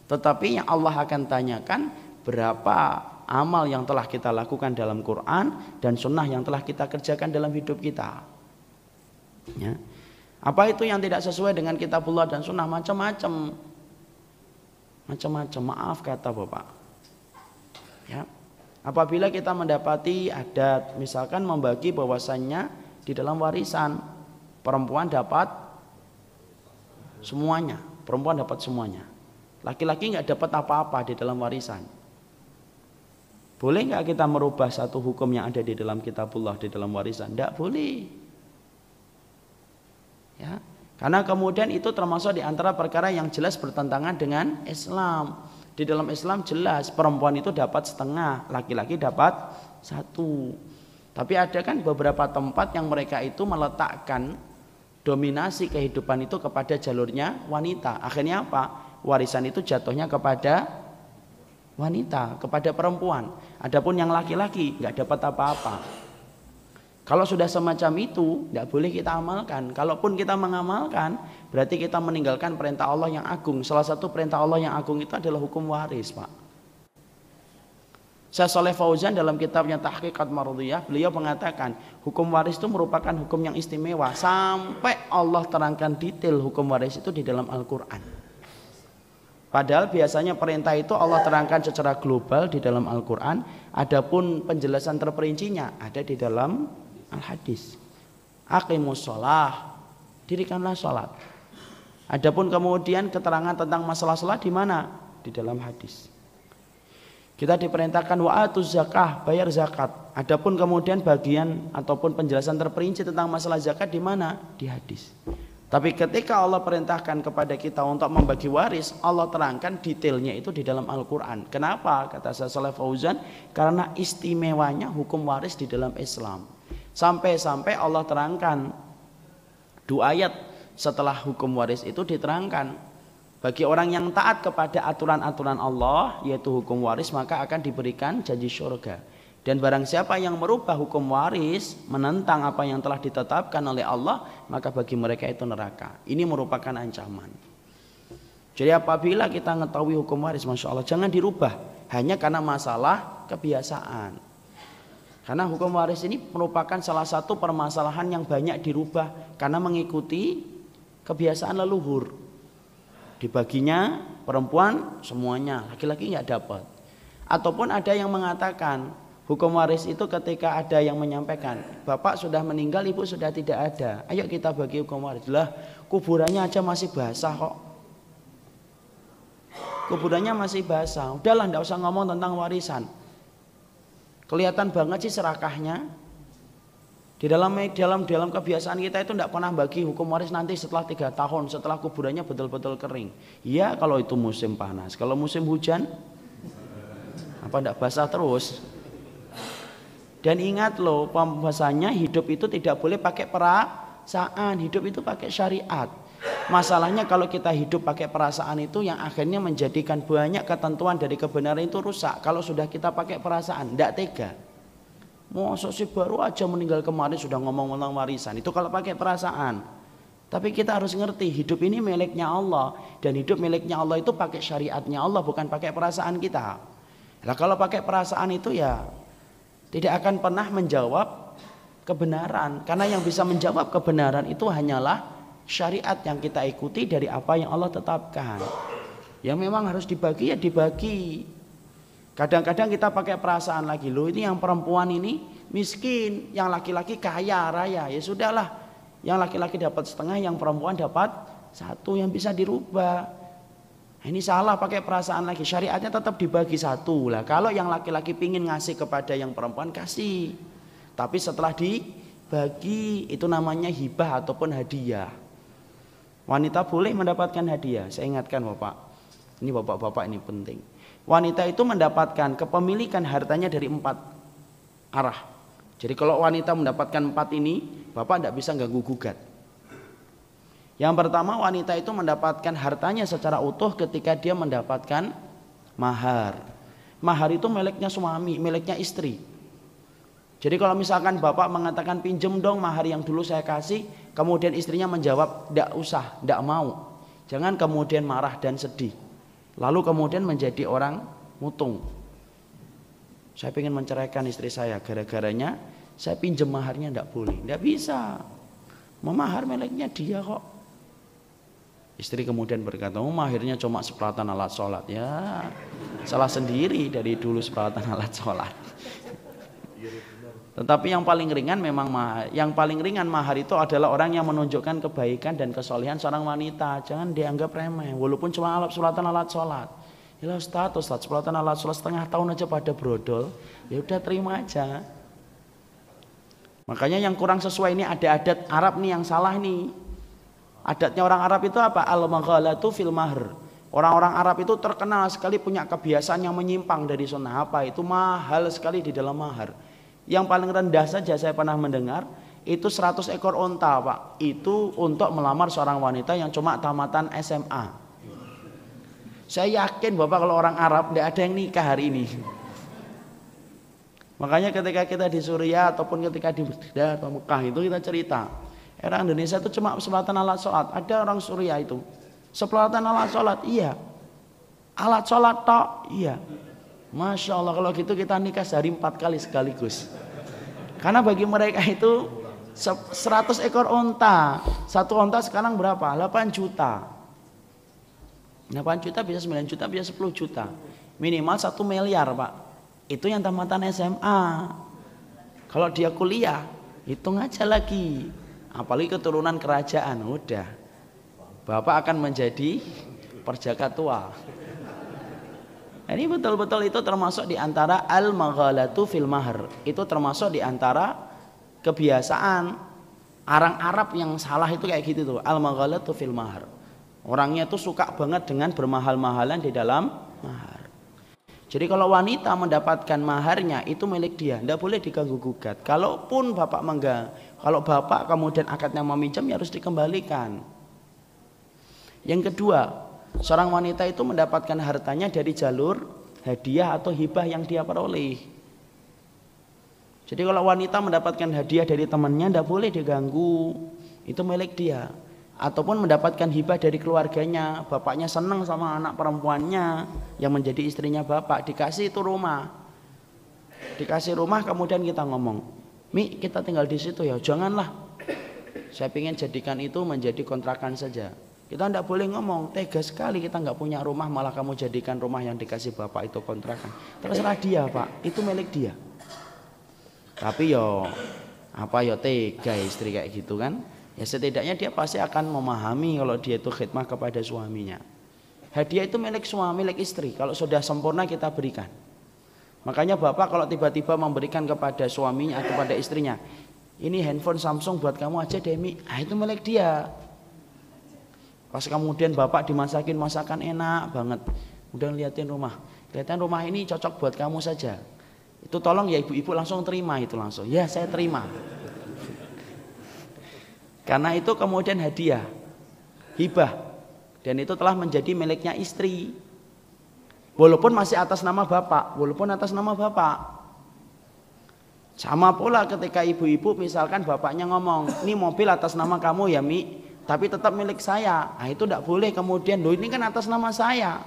Tetapi yang Allah akan tanyakan berapa amal yang telah kita lakukan dalam Quran dan sunnah yang telah kita kerjakan dalam hidup kita. Ya. Apa itu yang tidak sesuai dengan kitabullah dan sunnah? Macam-macam. Macam-macam, maaf kata Bapak. Ya. Apabila kita mendapati adat, misalkan membagi bahwasannya di dalam warisan perempuan dapat semuanya, perempuan dapat semuanya. Laki-laki nggak dapat apa-apa di dalam warisan. Boleh nggak kita merubah satu hukum yang ada di dalam kitabullah di dalam warisan? Tidak boleh. Ya, Karena kemudian itu termasuk di antara perkara yang jelas bertentangan dengan Islam. Di dalam Islam jelas perempuan itu dapat setengah, laki-laki dapat satu. Tapi ada kan beberapa tempat yang mereka itu meletakkan dominasi kehidupan itu kepada jalurnya wanita. Akhirnya apa? Warisan itu jatuhnya kepada wanita, kepada perempuan. Adapun yang laki-laki nggak dapat apa-apa. Kalau sudah semacam itu, tidak boleh kita amalkan. Kalaupun kita mengamalkan, berarti kita meninggalkan perintah Allah yang agung. Salah satu perintah Allah yang agung itu adalah hukum waris, Pak. Syekh Shalih Fauzan dalam kitabnya Tahqiqat Mardhiyah, beliau mengatakan hukum waris itu merupakan hukum yang istimewa. Sampai Allah terangkan detail hukum waris itu di dalam Al-Quran. Padahal biasanya perintah itu Allah terangkan secara global di dalam Al-Quran. Adapun penjelasan terperincinya ada di dalam Al-Hadis. Aqimus sholah, dirikanlah sholat. Adapun kemudian keterangan tentang masalah sholat di mana? Di dalam hadis. Kita diperintahkan wa'atuz zakah, bayar zakat. Adapun kemudian bagian ataupun penjelasan terperinci tentang masalah zakat di mana? Di hadis. Tapi ketika Allah perintahkan kepada kita untuk membagi waris, Allah terangkan detailnya itu di dalam Al-Quran. Kenapa? Kata Syekh Shalih Fauzan, karena istimewanya hukum waris di dalam Islam. Sampai-sampai Allah terangkan 2 ayat setelah hukum waris itu diterangkan, bagi orang yang taat kepada aturan-aturan Allah yaitu hukum waris maka akan diberikan janji surga. Dan barang siapa yang merubah hukum waris, menentang apa yang telah ditetapkan oleh Allah, maka bagi mereka itu neraka. Ini merupakan ancaman. Jadi apabila kita mengetahui hukum waris, Masya Allah, jangan dirubah hanya karena masalah kebiasaan. Karena hukum waris ini merupakan salah satu permasalahan yang banyak dirubah karena mengikuti kebiasaan leluhur. Dibaginya perempuan semuanya, laki-laki nggak dapat. Ataupun ada yang mengatakan hukum waris itu ketika ada yang menyampaikan, bapak sudah meninggal, ibu sudah tidak ada, ayo kita bagi hukum waris. Lah, kuburannya aja masih basah kok. Kuburannya masih basah, udahlah nggak usah ngomong tentang warisan. Kelihatan banget sih serakahnya. Di dalam kebiasaan kita itu tidak pernah bagi hukum waris nanti setelah 3 tahun setelah kuburannya betul-betul kering. Iya kalau itu musim panas. Kalau musim hujan apa tidak basah terus. Dan ingat loh, pembahasannya hidup itu tidak boleh pakai perasaan, hidup itu pakai syariat. Masalahnya kalau kita hidup pakai perasaan itu yang akhirnya menjadikan banyak ketentuan dari kebenaran itu rusak. Kalau sudah kita pakai perasaan, tidak tega. Masa sih baru aja meninggal kemarin sudah ngomong tentang warisan. Itu kalau pakai perasaan. Tapi kita harus ngerti hidup ini miliknya Allah. Dan hidup miliknya Allah itu pakai syariatnya Allah, bukan pakai perasaan kita. Nah kalau pakai perasaan itu ya tidak akan pernah menjawab kebenaran. Karena yang bisa menjawab kebenaran itu hanyalah syariat yang kita ikuti dari apa yang Allah tetapkan. Yang memang harus dibagi ya dibagi. Kadang-kadang kita pakai perasaan lagi, loh ini yang perempuan ini miskin, yang laki-laki kaya raya. Ya sudahlah, yang laki-laki dapat setengah, yang perempuan dapat satu, yang bisa dirubah. Nah, ini salah pakai perasaan lagi. Syariatnya tetap dibagi satu lah. Kalau yang laki-laki pingin ngasih kepada yang perempuan kasih. Tapi setelah dibagi itu namanya hibah ataupun hadiah. Wanita boleh mendapatkan hadiah. Saya ingatkan Bapak, ini bapak-bapak ini penting. Wanita itu mendapatkan kepemilikan hartanya dari 4 arah. Jadi kalau wanita mendapatkan 4 ini, Bapak tidak bisa ganggu gugat. Yang pertama, wanita itu mendapatkan hartanya secara utuh ketika dia mendapatkan mahar. Mahar itu miliknya suami, miliknya istri. Jadi kalau misalkan bapak mengatakan pinjem dong mahar yang dulu saya kasih, kemudian istrinya menjawab tidak usah, tidak mau. Jangan kemudian marah dan sedih. Lalu kemudian menjadi orang mutung. Saya ingin menceraikan istri saya, gara-garanya saya pinjem maharnya tidak boleh. Tidak bisa. Memahar miliknya dia kok. Istri kemudian berkata, oh mahirnya cuma seperatan alat sholat. Ya salah sendiri dari dulu seperatan alat sholat. Tetapi yang paling ringan memang mahar itu adalah orang yang menunjukkan kebaikan dan kesolehan seorang wanita. Jangan dianggap remeh, walaupun cuma seperatan alat sholat. Ya Ustaz, seperatan alat sholat setengah tahun aja pada brodol. Ya udah terima aja. Makanya yang kurang sesuai ini ada adat Arab nih yang salah nih. Adatnya orang Arab itu apa? Al-maghalatu fil mahr. Orang-orang Arab itu terkenal sekali punya kebiasaan yang menyimpang dari sunnah. Apa? Itu mahal sekali di dalam mahar. Yang paling rendah saja saya pernah mendengar itu 100 ekor onta, Pak. Itu untuk melamar seorang wanita yang cuma tamatan SMA. Saya yakin Bapak kalau orang Arab tidak ada yang nikah hari ini. Makanya ketika kita di Suriah ataupun ketika di Jeddah atau Mekah itu kita cerita, orang Indonesia itu cuma selatan alat sholat. Ada orang Suriah itu selatan alat sholat, iya. Alat sholat tok, iya. Masya Allah, kalau gitu kita nikah sehari 4 kali sekaligus. Karena bagi mereka itu 100 ekor onta. Satu onta sekarang berapa? 8 juta. 8 juta bisa 9 juta bisa 10 juta. Minimal 1 miliar, Pak. Itu yang tamatan SMA. Kalau dia kuliah, hitung aja lagi. Apalagi keturunan kerajaan, udah. Bapak akan menjadi perjaka tua. Ini betul-betul itu termasuk di antara al-maghalatu fil mahr. Itu termasuk di antara kebiasaan orang Arab yang salah itu kayak gitu tuh, al-maghalatu fil mahr. Orangnya tuh suka banget dengan bermahal-mahalan di dalam mahar. Jadi kalau wanita mendapatkan maharnya itu milik dia, tidak boleh diganggu gugat. Kalaupun bapak kalau bapak kemudian akadnya meminjam ya harus dikembalikan. Yang kedua, seorang wanita itu mendapatkan hartanya dari jalur hadiah atau hibah yang dia peroleh. Jadi kalau wanita mendapatkan hadiah dari temannya tidak boleh diganggu, itu milik dia. Ataupun mendapatkan hibah dari keluarganya, bapaknya senang sama anak perempuannya yang menjadi istrinya bapak, dikasih itu rumah. Dikasih rumah kemudian kita ngomong, Mi kita tinggal di situ ya, janganlah. Saya ingin jadikan itu menjadi kontrakan saja. Kita tidak boleh ngomong, tega sekali kita nggak punya rumah malah kamu jadikan rumah yang dikasih bapak itu kontrakan. Terserah dia Pak, itu milik dia. Tapi tega istri kayak gitu kan? Ya setidaknya dia pasti akan memahami kalau dia itu khidmah kepada suaminya. Hadiah itu milik suami, milik istri. Kalau sudah sempurna kita berikan. Makanya bapak kalau tiba-tiba memberikan kepada suaminya atau pada istrinya, ini handphone Samsung buat kamu aja Demi, itu milik dia. Pas kemudian bapak dimasakin masakan enak banget, udah liatin rumah ini cocok buat kamu saja. Itu tolong ya ibu-ibu langsung terima itu langsung. Ya saya terima. Karena itu kemudian hadiah, hibah, dan itu telah menjadi miliknya istri. Walaupun masih atas nama bapak, Sama pula ketika ibu-ibu misalkan bapaknya ngomong, ini mobil atas nama kamu ya Mi, tapi tetap milik saya. Nah itu tidak boleh kemudian, loh ini kan atas nama saya.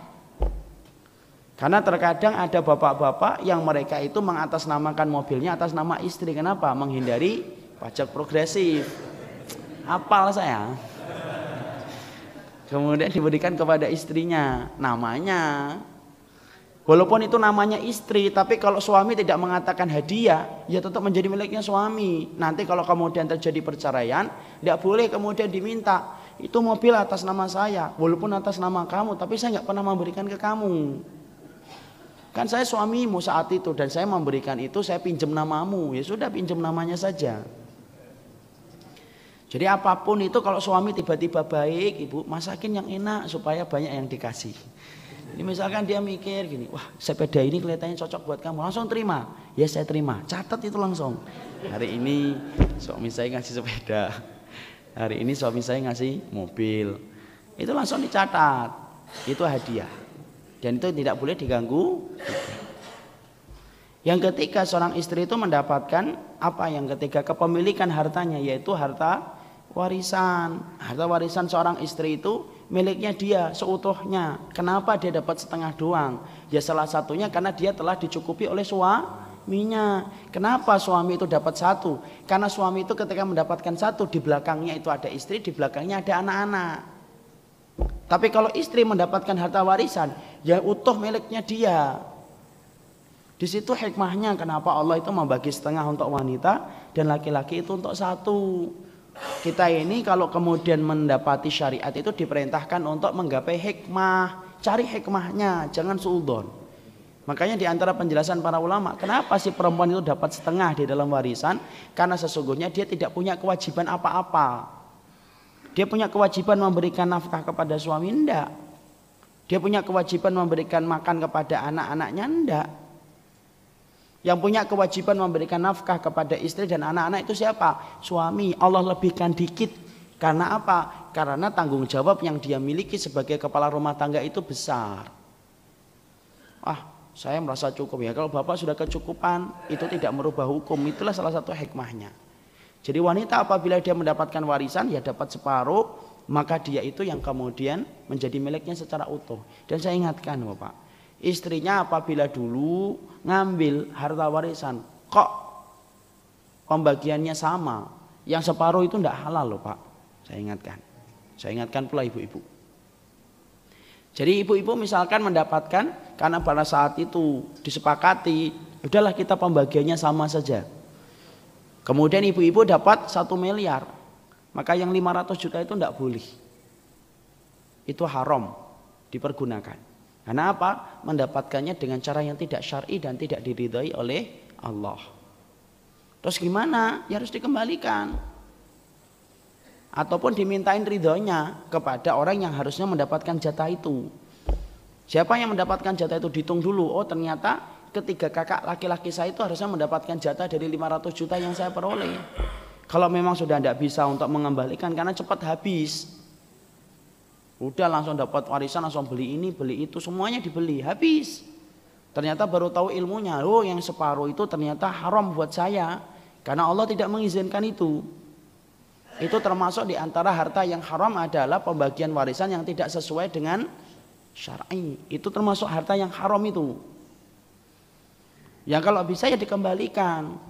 Karena terkadang ada bapak-bapak yang mereka itu mengatasnamakan mobilnya atas nama istri. Kenapa? Menghindari pajak progresif. Hafal saya. Kemudian diberikan kepada istrinya namanya. Walaupun itu namanya istri, tapi kalau suami tidak mengatakan hadiah, ya tetap menjadi miliknya suami. Nanti kalau kemudian terjadi perceraian, tidak boleh kemudian diminta, itu mobil atas nama saya, walaupun atas nama kamu, tapi saya nggak pernah memberikan ke kamu. Kan saya suamimu saat itu dan saya memberikan itu, saya pinjam namamu, ya sudah pinjam namanya saja. Jadi apapun itu kalau suami tiba-tiba baik, ibu masakin yang enak supaya banyak yang dikasih. Ini misalkan dia mikir gini, wah sepeda ini kelihatannya cocok buat kamu, langsung terima. Ya saya terima, catat itu langsung. Hari ini suami saya ngasih sepeda, hari ini suami saya ngasih mobil. Itu langsung dicatat, itu hadiah. Dan itu tidak boleh diganggu. Yang ketiga seorang istri itu mendapatkan apa yang ketiga kepemilikan hartanya, yaitu harta warisan. Harta warisan seorang istri itu miliknya dia seutuhnya. Kenapa dia dapat setengah doang? Ya salah satunya karena dia telah dicukupi oleh suaminya. Kenapa suami itu dapat satu? Karena suami itu ketika mendapatkan satu, di belakangnya itu ada istri, di belakangnya ada anak-anak. Tapi kalau istri mendapatkan harta warisan, ya utuh miliknya dia. Di situ hikmahnya kenapa Allah itu membagi setengah untuk wanita dan laki-laki itu untuk satu. Kita ini kalau kemudian mendapati syariat itu diperintahkan untuk menggapai hikmah. Cari hikmahnya, jangan suudzon. Makanya di antara penjelasan para ulama, kenapa si perempuan itu dapat setengah di dalam warisan? Karena sesungguhnya dia tidak punya kewajiban apa-apa. Dia punya kewajiban memberikan nafkah kepada suami? Enggak. Dia punya kewajiban memberikan makan kepada anak-anaknya? Enggak. Yang punya kewajiban memberikan nafkah kepada istri dan anak-anak itu siapa? Suami. Allah lebihkan dikit. Karena apa? Karena tanggung jawab yang dia miliki sebagai kepala rumah tangga itu besar. Saya merasa cukup ya. Kalau bapak sudah kecukupan, itu tidak merubah hukum. Itulah salah satu hikmahnya. Jadi wanita apabila dia mendapatkan warisan, ya dapat separuh, maka dia itu yang kemudian menjadi miliknya secara utuh. Dan saya ingatkan bapak, istrinya apabila dulu ngambil harta warisan, kok pembagiannya sama, yang separuh itu tidak halal loh pak. Saya ingatkan pula ibu-ibu. Jadi ibu-ibu misalkan mendapatkan, karena pada saat itu disepakati, udahlah kita pembagiannya sama saja. Kemudian ibu-ibu dapat 1 miliar, maka yang 500 juta itu tidak boleh. Itu haram dipergunakan. Karena apa? Mendapatkannya dengan cara yang tidak syar'i dan tidak diridhai oleh Allah. Terus gimana? Ya harus dikembalikan. Ataupun dimintain ridhonya kepada orang yang harusnya mendapatkan jatah itu. Siapa yang mendapatkan jatah itu? Dihitung dulu. Oh ternyata ketiga kakak laki-laki saya itu harusnya mendapatkan jatah dari 500 juta yang saya peroleh. Kalau memang sudah tidak bisa untuk mengembalikan karena cepat habis, udah langsung dapat warisan, langsung beli ini, beli itu, semuanya dibeli, habis. Ternyata baru tahu ilmunya, oh yang separuh itu ternyata haram buat saya, karena Allah tidak mengizinkan itu. Itu termasuk di antara harta yang haram adalah pembagian warisan yang tidak sesuai dengan syar'i. Itu termasuk harta yang haram itu. Ya kalau bisa ya dikembalikan.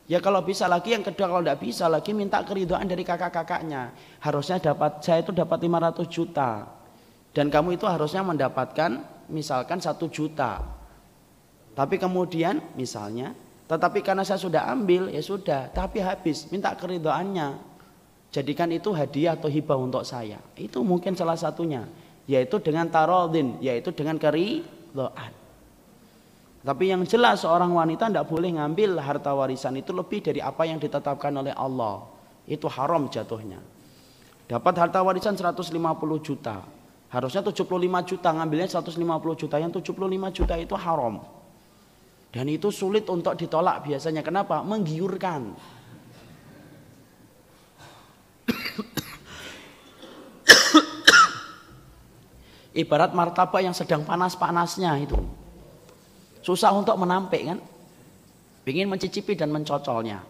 Ya kalau bisa lagi, yang kedua kalau tidak bisa lagi minta keridhaan dari kakak-kakaknya. Harusnya saya itu dapat 500 juta. Dan kamu itu harusnya mendapatkan misalkan 1 juta. Tapi kemudian misalnya, tetapi karena saya sudah ambil ya sudah, tapi habis, minta keridhaannya. Jadikan itu hadiah atau hibah untuk saya. Itu mungkin salah satunya, yaitu dengan taradhin, yaitu dengan keridhaan. Tapi yang jelas seorang wanita tidak boleh ngambil harta warisan itu lebih dari apa yang ditetapkan oleh Allah. Itu haram jatuhnya. Dapat harta warisan 150 juta. Harusnya 75 juta, ngambilnya 150 juta. Yang 75 juta itu haram. Dan itu sulit untuk ditolak biasanya. Kenapa? Menggiurkan. Ibarat martabak yang sedang panas-panasnya itu. Susah untuk menampik kan? Ingin mencicipi dan mencocolnya.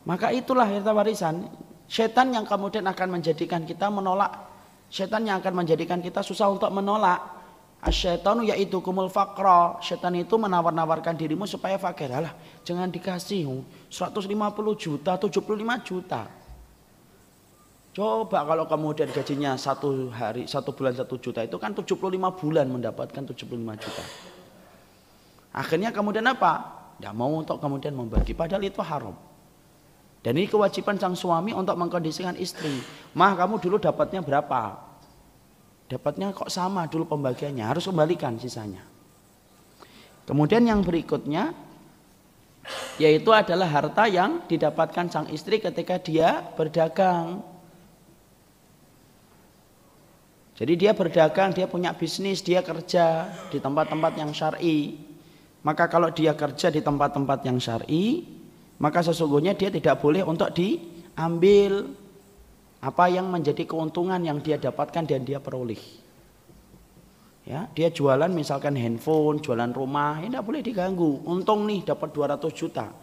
Maka itulah harta warisan. Setan yang kemudian akan menjadikan kita menolak. Setan yang akan menjadikan kita susah untuk menolak. Asyaitanu ya'idukumul faqra. Setan itu menawar-nawarkan dirimu supaya fakir. Alah, jangan dikasih 150 juta, 75 juta. Coba kalau kemudian gajinya 1 bulan 1 juta, itu kan 75 bulan mendapatkan 75 juta. Akhirnya kemudian apa? Tidak mau untuk kemudian membagi, padahal itu haram. Dan ini kewajiban sang suami untuk mengkondisikan istri. Mah, kamu dulu dapatnya berapa? Dapatnya kok sama dulu pembagiannya, harus kembalikan sisanya. Kemudian yang berikutnya yaitu adalah harta yang didapatkan sang istri ketika dia berdagang. Jadi dia berdagang, dia punya bisnis, dia kerja di tempat-tempat yang syar'i. Maka kalau dia kerja di tempat-tempat yang syar'i, maka sesungguhnya dia tidak boleh untuk diambil apa yang menjadi keuntungan yang dia dapatkan dan dia peroleh. Ya, dia jualan misalkan handphone, jualan rumah, ya tidak boleh diganggu. Untung nih dapat 200 juta.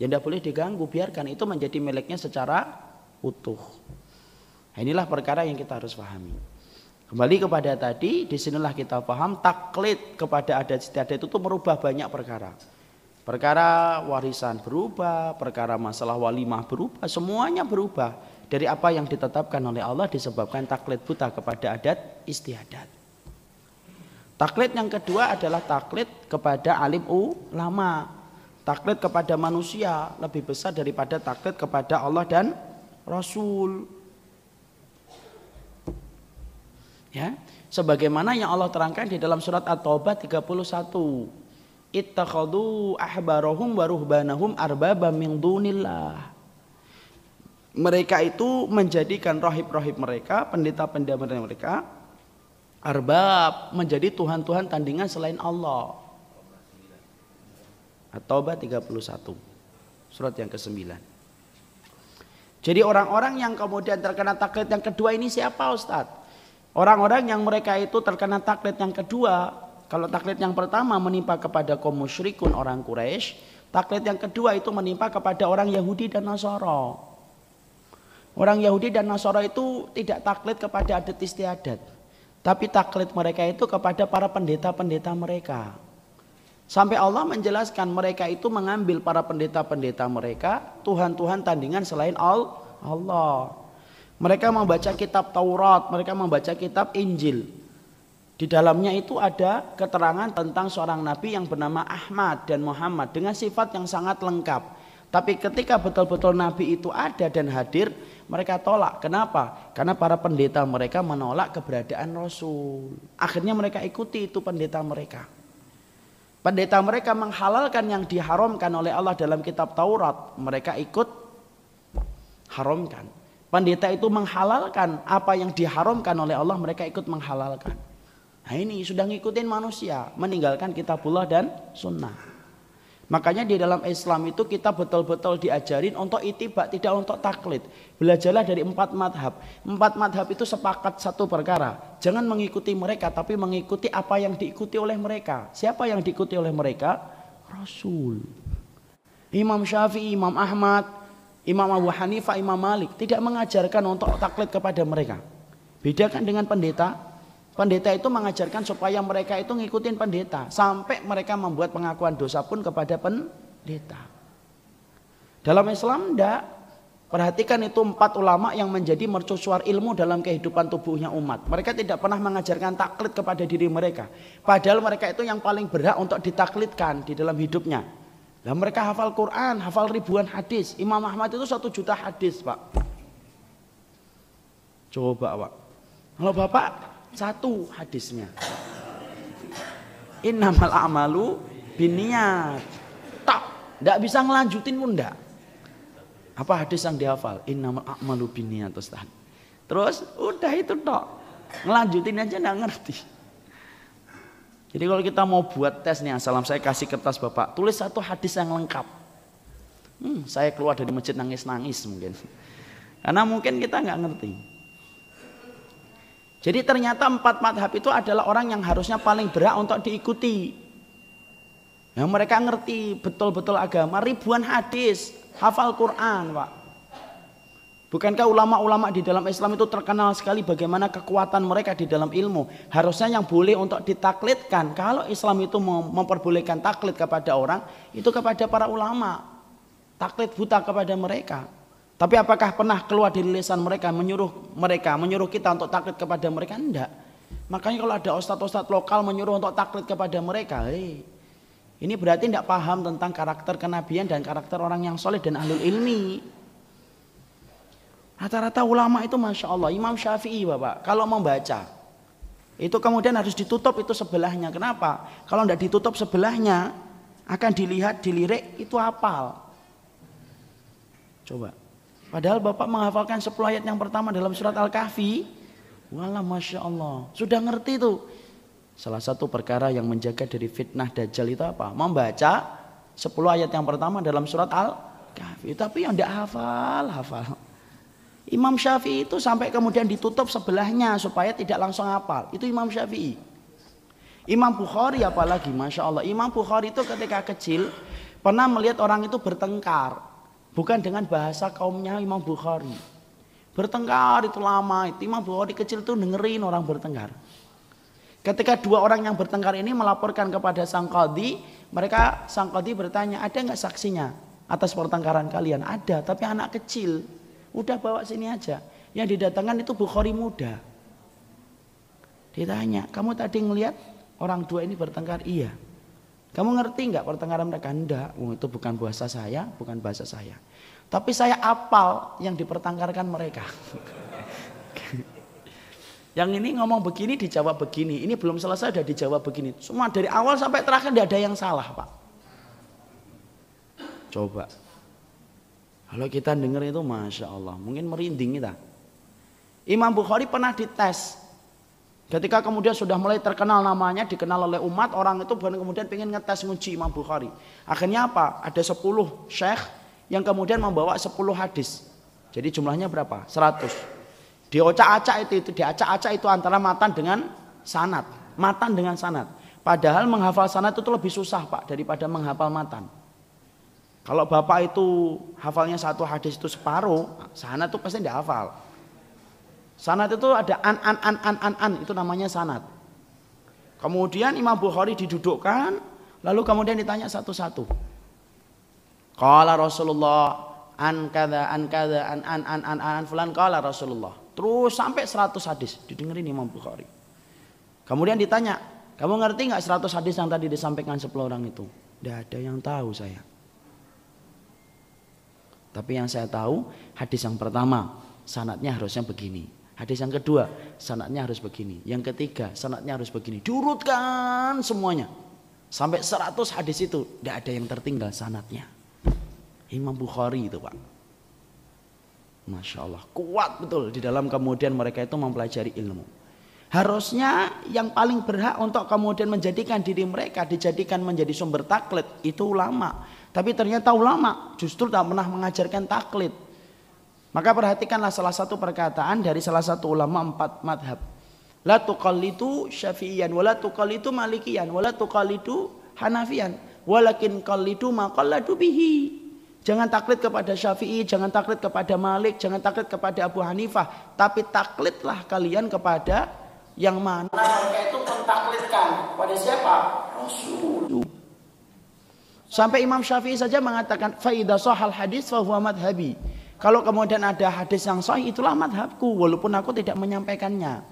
Ya tidak boleh diganggu, biarkan itu menjadi miliknya secara utuh. Nah, inilah perkara yang kita harus pahami. Kembali kepada tadi, disinilah kita paham taklid kepada adat istiadat itu merubah banyak perkara. Perkara warisan berubah, perkara masalah walimah berubah, semuanya berubah dari apa yang ditetapkan oleh Allah disebabkan taklid buta kepada adat istiadat. Taklid yang kedua adalah taklid kepada alim ulama. Taklid kepada manusia lebih besar daripada taklid kepada Allah dan Rasul. Ya, sebagaimana yang Allah terangkan di dalam surat At-Taubah 31. Ittakhadhu ahbarahum wa ruhbanahum arbaba min dunillah. mereka itu menjadikan rohib-rohib mereka, pendeta-pendeta mereka, arbab, menjadi tuhan-tuhan tandingan selain Allah. At-Taubah 31, surat yang ke-9. Jadi orang-orang yang kemudian terkena taklid yang kedua ini siapa Ustadz? Orang-orang yang mereka itu terkena taklid yang kedua, kalau taklid yang pertama menimpa kepada kaum musyrikun orang Quraisy, taklid yang kedua itu menimpa kepada orang Yahudi dan Nasara. Orang Yahudi dan Nasara itu tidak taklid kepada adat istiadat, tapi taklid mereka itu kepada para pendeta-pendeta mereka. Sampai Allah menjelaskan mereka itu mengambil para pendeta-pendeta mereka, Tuhan-Tuhan tandingan selain Allah. Mereka membaca kitab Taurat, mereka membaca kitab Injil. Di dalamnya itu ada keterangan tentang seorang nabi yang bernama Ahmad dan Muhammad dengan sifat yang sangat lengkap. Tapi ketika betul-betul nabi itu ada dan hadir, mereka tolak. Kenapa? Karena para pendeta mereka menolak keberadaan Rasul. Akhirnya mereka ikuti itu pendeta mereka. Pendeta mereka menghalalkan yang diharamkan oleh Allah dalam kitab Taurat, mereka ikut haramkan. Pendeta itu menghalalkan apa yang diharamkan oleh Allah, mereka ikut menghalalkan. Nah ini sudah ngikutin manusia, meninggalkan kitabullah dan sunnah. Makanya di dalam Islam itu kita betul-betul diajarin untuk ittiba, tidak untuk taklid. Belajarlah dari 4 madhab. 4 madhab itu sepakat satu perkara. Jangan mengikuti mereka, tapi mengikuti apa yang diikuti oleh mereka. Siapa yang diikuti oleh mereka? Rasul. Imam Syafi'i, Imam Ahmad, Imam Abu Hanifah, Imam Malik tidak mengajarkan untuk taklid kepada mereka. Bedakan dengan pendeta. Pendeta itu mengajarkan supaya mereka itu ngikutin pendeta. Sampai mereka membuat pengakuan dosa pun kepada pendeta. Dalam Islam enggak. Perhatikan itu 4 ulama yang menjadi mercusuar ilmu dalam kehidupan tubuhnya umat. Mereka tidak pernah mengajarkan taklid kepada diri mereka. Padahal mereka itu yang paling berhak untuk ditaklidkan di dalam hidupnya. Dan mereka hafal Quran, hafal ribuan hadis. Imam Ahmad itu 1 juta hadis, Pak. Coba, Pak. Kalau Bapak 1 hadisnya. Innamal a'malu binniyat. Tak, enggak bisa ngelanjutin pun enggak. Apa hadis yang dihafal? Innamal a'malu binniyat, Ustaz. Terus udah itu tok. Ngelanjutin aja enggak ngerti. Jadi kalau kita mau buat tes nih, salam saya kasih kertas Bapak, tulis 1 hadis yang lengkap. Saya keluar dari masjid nangis-nangis mungkin. Karena mungkin kita enggak ngerti. Jadi ternyata 4 madhab itu adalah orang yang harusnya paling berhak untuk diikuti. Yang mereka ngerti betul-betul agama, ribuan hadis, hafal Quran, Pak. Bukankah ulama-ulama di dalam Islam itu terkenal sekali bagaimana kekuatan mereka di dalam ilmu. Harusnya yang boleh untuk ditaklidkan, kalau Islam itu memperbolehkan taklid kepada orang, itu kepada para ulama. Taklid buta kepada mereka. Tapi apakah pernah keluar dari lisan mereka menyuruh kita untuk taklid kepada mereka? Enggak. Makanya kalau ada ustadz-ustadz lokal menyuruh untuk taklid kepada mereka, ini berarti tidak paham tentang karakter kenabian dan karakter orang yang soleh dan ahlul ilmi. Rata-rata ulama itu Masya Allah, Imam Syafi'i Bapak, kalau membaca itu kemudian harus ditutup itu sebelahnya. Kenapa? Kalau tidak ditutup sebelahnya akan dilirik itu hafal. Coba. Padahal Bapak menghafalkan 10 ayat yang pertama dalam surat Al-Kahfi. Walah Masya Allah. Sudah ngerti tuh. Salah satu perkara yang menjaga dari fitnah Dajjal itu apa? Membaca 10 ayat yang pertama dalam surat Al-Kahfi. Tapi yang tidak hafal. Imam Syafi'i itu sampai kemudian ditutup sebelahnya supaya tidak langsung hafal. Itu Imam Syafi'i. Imam Bukhari apalagi Masya Allah. Imam Bukhari itu ketika kecil pernah melihat orang itu bertengkar. Bukan dengan bahasa kaumnya Imam Bukhari. Bertengkar itu lama. Imam Bukhari kecil itu dengerin orang bertengkar. Ketika 2 orang yang bertengkar ini melaporkan kepada sang qadhi, sang qadhi bertanya, ada nggak saksinya atas pertengkaran kalian? Ada, tapi anak kecil. Udah bawa sini aja. Yang didatangkan itu Bukhari muda. Ditanya, kamu tadi ngelihat orang 2 ini bertengkar? Iya. Kamu ngerti nggak pertengkaran mereka? Enggak, itu bukan bahasa saya, bukan bahasa saya. Tapi saya apal yang dipertengkarkan mereka. Yang ini ngomong begini dijawab begini. Ini belum selesai udah dijawab begini. Semua dari awal sampai terakhir tidak ada yang salah, Pak. Coba. Kalau kita dengar itu Masya Allah, mungkin merinding kita. Imam Bukhari pernah dites. Ketika kemudian sudah mulai terkenal namanya, dikenal oleh umat, orang itu kemudian pengen ngetes nguji Imam Bukhari. Akhirnya apa? Ada 10 syekh yang kemudian membawa 10 hadis. Jadi jumlahnya berapa? 100. Diacak-acak itu antara matan dengan sanad. Matan dengan sanad. Padahal menghafal sanad itu lebih susah Pak daripada menghafal matan. Kalau Bapak itu hafalnya satu hadis itu separuh, sanad itu pasti tidak hafal. Sanad itu ada an, itu namanya sanad. Kemudian Imam Bukhari didudukkan, lalu kemudian ditanya satu-satu. Qala Rasulullah an kada an fulan qala Rasulullah. Terus sampai 100 hadis didengerin Imam Bukhari. Kemudian ditanya, kamu ngerti nggak 100 hadis yang tadi disampaikan 10 orang itu? Tidak ada yang tahu saya. Tapi yang saya tahu hadis yang pertama sanadnya harusnya begini. Hadis yang kedua sanadnya harus begini. Yang ketiga sanadnya harus begini. Diurutkan semuanya. Sampai 100 hadis itu tidak ada yang tertinggal sanadnya. Imam Bukhari itu Pak. Masya Allah. Kuat betul di dalam kemudian mereka itu mempelajari ilmu. Harusnya yang paling berhak untuk kemudian menjadikan diri mereka dijadikan menjadi sumber taklid itu ulama. Tapi ternyata ulama justru tak pernah mengajarkan taklid. Maka perhatikanlah salah satu perkataan dari salah satu ulama 4 madhab. La tuqallidu syafi'iyan, wa la tuqallidu malikiyan, wa la tuqallidu hanafiyan, walakin qallidu ma qalladu bihi. Jangan taklid kepada Syafi'i, jangan taklid kepada Malik, jangan taklid kepada Abu Hanifah, tapi taklidlah kalian kepada yang mana mereka itu mentaklidkan pada siapa? Rasul. Sampai Imam Syafi'i saja mengatakan fa idza shahal hadis fa huwa madhhabi. Kalau kemudian ada hadis yang sahih itulah madhabku walaupun aku tidak menyampaikannya.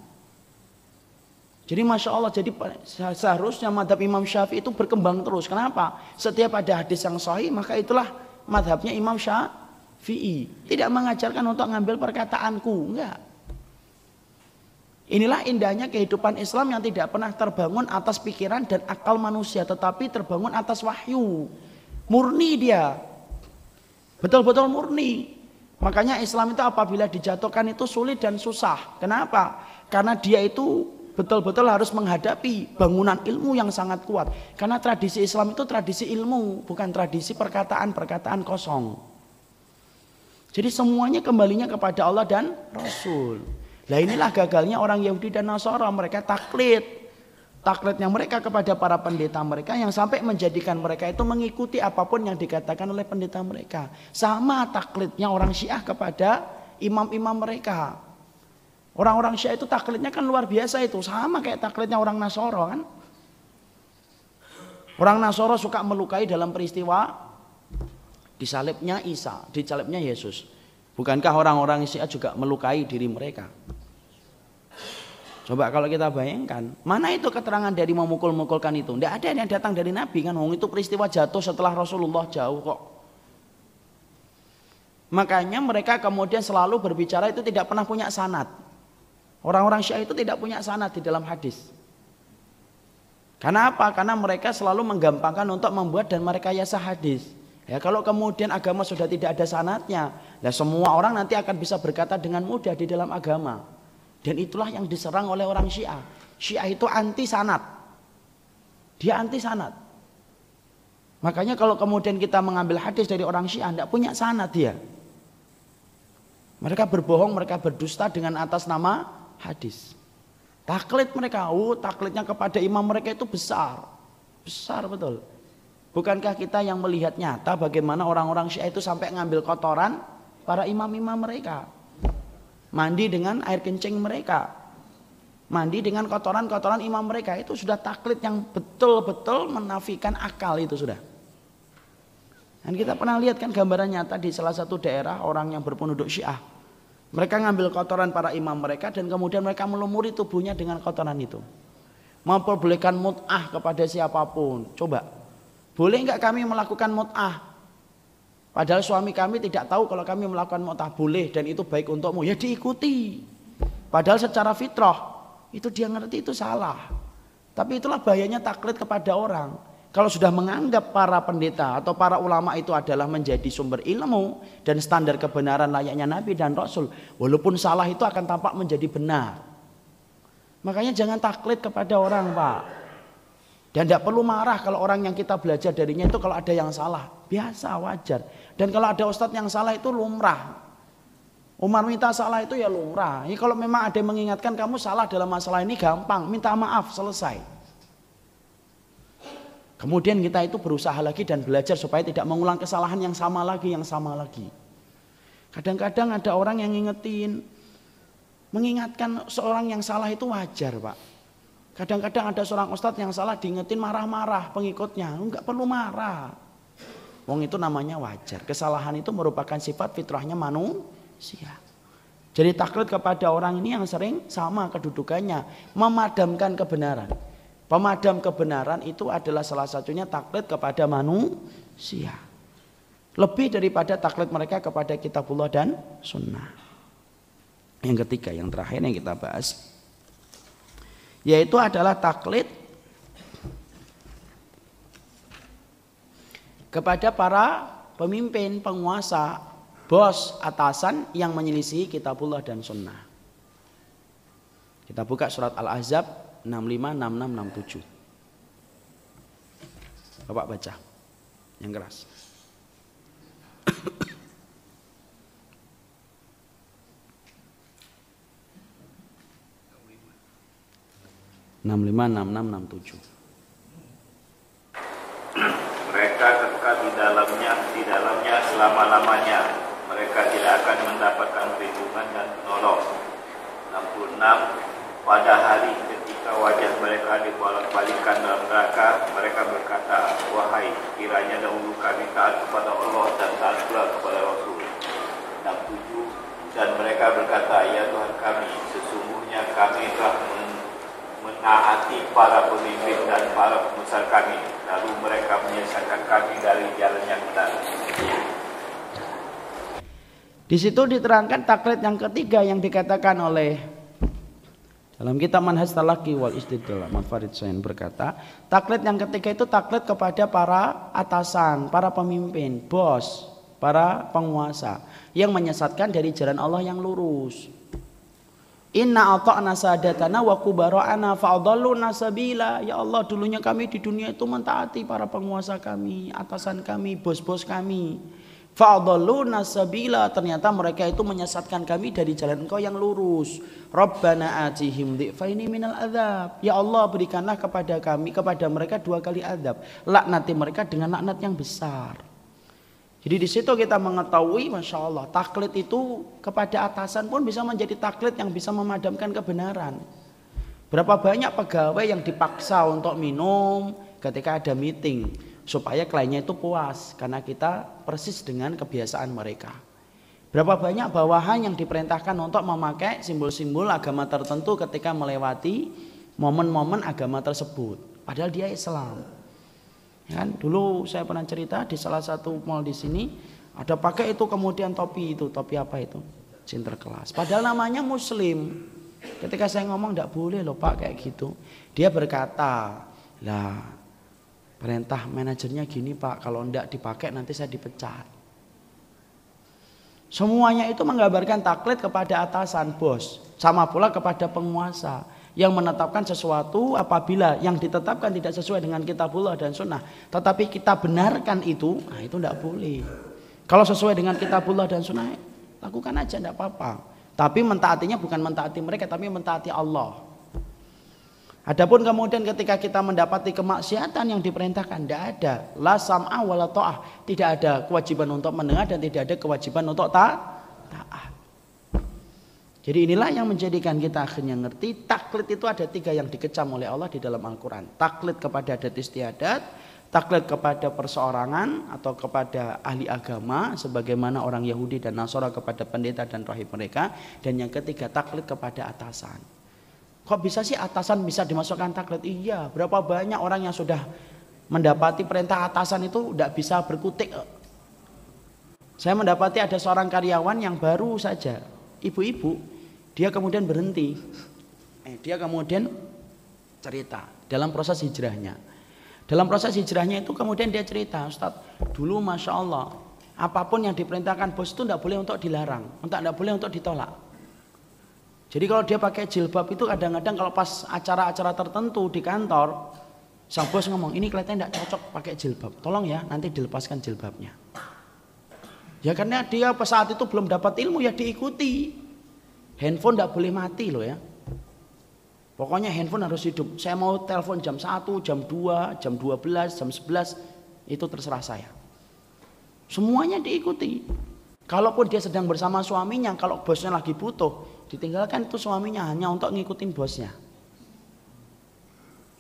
Jadi Masya Allah, jadi seharusnya madhab Imam Syafi'i itu berkembang terus. Kenapa? Setiap ada hadis yang sahih maka itulah madhabnya Imam Syafi'i. Tidak mengajarkan untuk ngambil perkataanku, enggak. Inilah indahnya kehidupan Islam yang tidak pernah terbangun atas pikiran dan akal manusia, tetapi terbangun atas wahyu. Murni dia. Betul-betul murni. Makanya Islam itu apabila dijatuhkan itu sulit dan susah. Kenapa? Karena dia itu betul-betul harus menghadapi bangunan ilmu yang sangat kuat. Karena tradisi Islam itu tradisi ilmu, bukan tradisi perkataan-perkataan kosong. Jadi semuanya kembalinya kepada Allah dan Rasul. Nah inilah gagalnya orang Yahudi dan Nasara, mereka taklid. Taklidnya mereka kepada para pendeta mereka yang sampai menjadikan mereka itu mengikuti apapun yang dikatakan oleh pendeta mereka. Sama taklidnya orang Syiah kepada imam-imam mereka. Orang-orang Syiah itu taklidnya kan luar biasa itu. Sama kayak taklidnya orang Nasara kan. Orang Nasara suka melukai dalam peristiwa disalibnya Isa, disalibnya Yesus. Bukankah orang-orang Syiah juga melukai diri mereka? Coba kalau kita bayangkan, mana itu keterangan dari memukul-mukulkan itu? Tidak ada yang datang dari Nabi kan, itu peristiwa jatuh setelah Rasulullah jauh kok. Makanya mereka kemudian selalu berbicara itu tidak pernah punya sanad. Orang-orang Syiah itu tidak punya sanad di dalam hadis. Karena apa? Karena mereka selalu menggampangkan untuk membuat dan merekayasa hadis. Ya kalau kemudian agama sudah tidak ada sanadnya, nah semua orang nanti akan bisa berkata dengan mudah di dalam agama. Dan itulah yang diserang oleh orang Syiah. Syiah itu anti sanad. Dia anti sanad. Makanya kalau kemudian kita mengambil hadis dari orang Syiah, tidak punya sanad dia. Mereka berbohong, mereka berdusta dengan atas nama hadis. Taklid mereka, taklidnya kepada imam mereka itu besar. Besar betul. Bukankah kita yang melihat nyata bagaimana orang-orang Syiah itu sampai ngambil kotoran para imam-imam mereka. Mandi dengan air kencing mereka. Mandi dengan kotoran-kotoran imam mereka. Itu sudah taklid yang betul-betul menafikan akal itu sudah. Dan kita pernah lihat kan gambaran nyata di salah satu daerah orang yang berpenduduk Syiah. Mereka ngambil kotoran para imam mereka dan kemudian mereka melumuri tubuhnya dengan kotoran itu. Memperbolehkan mut'ah kepada siapapun. Coba, boleh nggak kami melakukan mut'ah? Padahal suami kami tidak tahu kalau kami melakukan mut'ah. Boleh dan itu baik untukmu. Ya diikuti. Padahal secara fitrah itu dia ngerti itu salah. Tapi itulah bahayanya taklid kepada orang. Kalau sudah menganggap para pendeta atau para ulama itu adalah menjadi sumber ilmu dan standar kebenaran layaknya Nabi dan Rasul, walaupun salah itu akan tampak menjadi benar. Makanya jangan taklid kepada orang, Pak. Dan tidak perlu marah kalau orang yang kita belajar darinya itu kalau ada yang salah. Biasa, wajar. Dan kalau ada ustadz yang salah itu lumrah. Umar minta salah itu ya lumrah. Ini kalau memang ada yang mengingatkan kamu salah dalam masalah ini gampang, minta maaf, selesai. Kemudian kita itu berusaha lagi dan belajar supaya tidak mengulang kesalahan yang sama lagi. Kadang-kadang ada orang yang mengingatkan seorang yang salah itu wajar, Pak. Kadang-kadang ada seorang ustadz yang salah diingetin marah-marah pengikutnya. Enggak perlu marah. Wong itu namanya wajar. Kesalahan itu merupakan sifat fitrahnya manusia. Jadi taklid kepada orang ini yang sering sama kedudukannya, memadamkan kebenaran. Pemadam kebenaran itu adalah salah satunya taklid kepada manusia. Lebih daripada taklid mereka kepada kitabullah dan sunnah. Yang ketiga, yang terakhir yang kita bahas, yaitu adalah taklid kepada para pemimpin, penguasa, bos, atasan yang menyelisihi kitabullah dan sunnah. Kita buka surat Al-Ahzab 65, 66, 67. Bapak baca yang keras. 65, 66, 67. Mereka kekal di dalamnya selama-lamanya. Mereka tidak akan mendapatkan perlindungan dan penolong. 66. Pada hari ketika wajah mereka dibolak-balikkan dalam neraka, mereka berkata, wahai, kiranya dahulu kami taat kepada Allah dan taat pula kepada Rasul. 67. Dan mereka berkata, ya Tuhan kami, sesungguhnya kami telah menaati para pemimpin dan para pembesar kami, lalu mereka menyesatkan kami dari jalan yang benar. Di situ diterangkan taklid yang ketiga yang dikatakan oleh dalam kitab Manhaj Talaqi wal Istidlal, Farid Sain berkata, taklid yang ketiga itu taklid kepada para atasan, para pemimpin, bos, para penguasa yang menyesatkan dari jalan Allah yang lurus. Inna ata'na sadatana wa kubara'ana fa'adalluna sabila. Ya Allah, dulunya kami di dunia itu mentaati para penguasa kami, atasan kami, bos-bos kami. Fa'adalluna sabila, ternyata mereka itu menyesatkan kami dari jalan Engkau yang lurus. Rabbana atihim dhi'faini minal adzab. Ya Allah, berikanlah kepada kami, kepada mereka 2 kali azab. Laknati mereka dengan laknat yang besar. Jadi di situ kita mengetahui, masya Allah, taklid itu kepada atasan pun bisa menjadi taklid yang bisa memadamkan kebenaran. Berapa banyak pegawai yang dipaksa untuk minum ketika ada meeting supaya kliennya itu puas karena kita persis dengan kebiasaan mereka. Berapa banyak bawahan yang diperintahkan untuk memakai simbol-simbol agama tertentu ketika melewati momen-momen agama tersebut, padahal dia Islam. Ya kan? Dulu saya pernah cerita di salah satu mall di sini ada pakai itu, kemudian topi apa itu, Sinterklas. Padahal namanya Muslim. Ketika saya ngomong tidak boleh loh Pak kayak gitu, dia berkata, lah perintah manajernya gini Pak, kalau tidak dipakai nanti saya dipecat. Semuanya itu menggambarkan taklid kepada atasan, bos, sama pula kepada penguasa yang menetapkan sesuatu apabila yang ditetapkan tidak sesuai dengan kitabullah dan sunnah, tetapi kita benarkan itu, nah itu tidak boleh. Kalau sesuai dengan kitabullah dan sunnah, lakukan aja, tidak apa-apa. Tapi mentaatinya bukan mentaati mereka, tapi mentaati Allah. Adapun kemudian ketika kita mendapati kemaksiatan yang diperintahkan, tidak ada la sam'a wala ta'ah, tidak ada kewajiban untuk mendengar dan tidak ada kewajiban untuk taat. Jadi inilah yang menjadikan kita akhirnya ngerti taklid itu ada 3 yang dikecam oleh Allah di dalam Al-Quran. Taklid kepada adat istiadat, taklid kepada perseorangan atau kepada ahli agama sebagaimana orang Yahudi dan Nasara kepada pendeta dan rahib mereka, dan yang ketiga taklid kepada atasan. Kok bisa sih atasan bisa dimasukkan taklid? Iya, berapa banyak orang yang sudah mendapati perintah atasan itu tidak bisa berkutik. Saya mendapati ada seorang karyawan yang baru saja, ibu-ibu, dia kemudian berhenti. Dia kemudian cerita dalam proses hijrahnya. Dalam proses hijrahnya itu kemudian dia cerita, Ustaz, dulu Masya Allah, apapun yang diperintahkan bos itu tidak boleh untuk dilarang, tidak boleh untuk ditolak. Jadi kalau dia pakai jilbab itu kadang-kadang kalau pas acara-acara tertentu di kantor, sang bos ngomong, ini kelihatannya tidak cocok pakai jilbab, tolong ya nanti dilepaskan jilbabnya. Ya karena dia saat itu belum dapat ilmu, ya diikuti. Handphone tidak boleh mati loh ya. Pokoknya handphone harus hidup. Saya mau telepon jam 1, jam 2, jam 12, jam 11, itu terserah saya. Semuanya diikuti. Kalaupun dia sedang bersama suaminya, kalau bosnya lagi butuh, ditinggalkan itu suaminya hanya untuk ngikutin bosnya.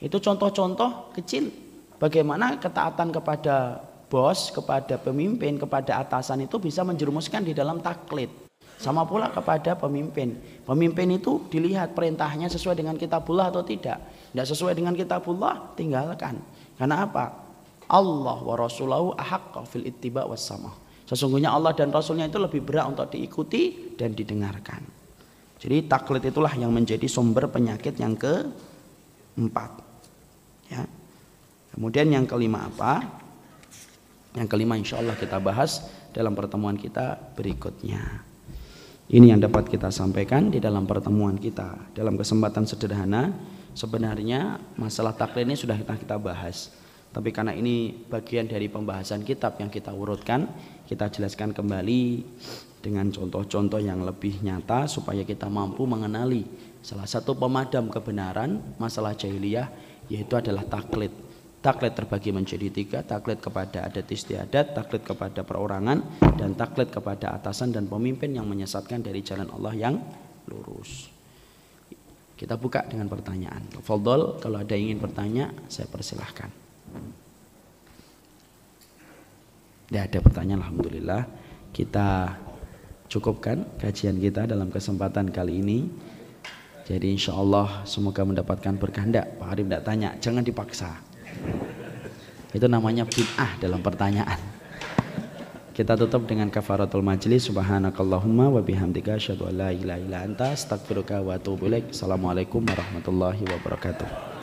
Itu contoh-contoh kecil bagaimana ketaatan kepada bos, kepada pemimpin, kepada atasan itu bisa menjerumuskan di dalam taklid. Sama pula kepada pemimpin. Pemimpin itu dilihat perintahnya sesuai dengan kitabullah atau tidak. Tidak sesuai dengan kitabullah, tinggalkan. Karena apa? Allah wa rasulahu ahaqqa fil ittiba was sama. Sesungguhnya Allah dan Rasulnya itu lebih berat untuk diikuti dan didengarkan. Jadi taklid itulah yang menjadi sumber penyakit yang keempat. Ya. Kemudian yang kelima apa? Yang kelima insya Allah kita bahas dalam pertemuan kita berikutnya. Ini yang dapat kita sampaikan di dalam pertemuan kita. Dalam kesempatan sederhana, sebenarnya masalah taklid ini sudah kita bahas. Tapi karena ini bagian dari pembahasan kitab yang kita urutkan, kita jelaskan kembali dengan contoh-contoh yang lebih nyata supaya kita mampu mengenali salah satu pemadam kebenaran masalah jahiliyah, yaitu adalah taklid. Taklid terbagi menjadi 3, taklid kepada adat istiadat, taklid kepada perorangan, dan taklid kepada atasan dan pemimpin yang menyesatkan dari jalan Allah yang lurus. Kita buka dengan pertanyaan. Fadhol, kalau ada yang ingin bertanya, saya persilahkan. Tidak ada pertanyaan, alhamdulillah. Kita cukupkan kajian kita dalam kesempatan kali ini. Jadi insya Allah semoga mendapatkan berkah. Pak Arif tidak tanya, jangan dipaksa. Itu namanya bid'ah dalam pertanyaan. Kita tutup dengan kafaratul majlis. Subhanakallahumma wa bihamdika asyhadu an la ilaha illa anta astaghfiruka wa atubu ilaik. Assalamualaikum warahmatullahi wabarakatuh.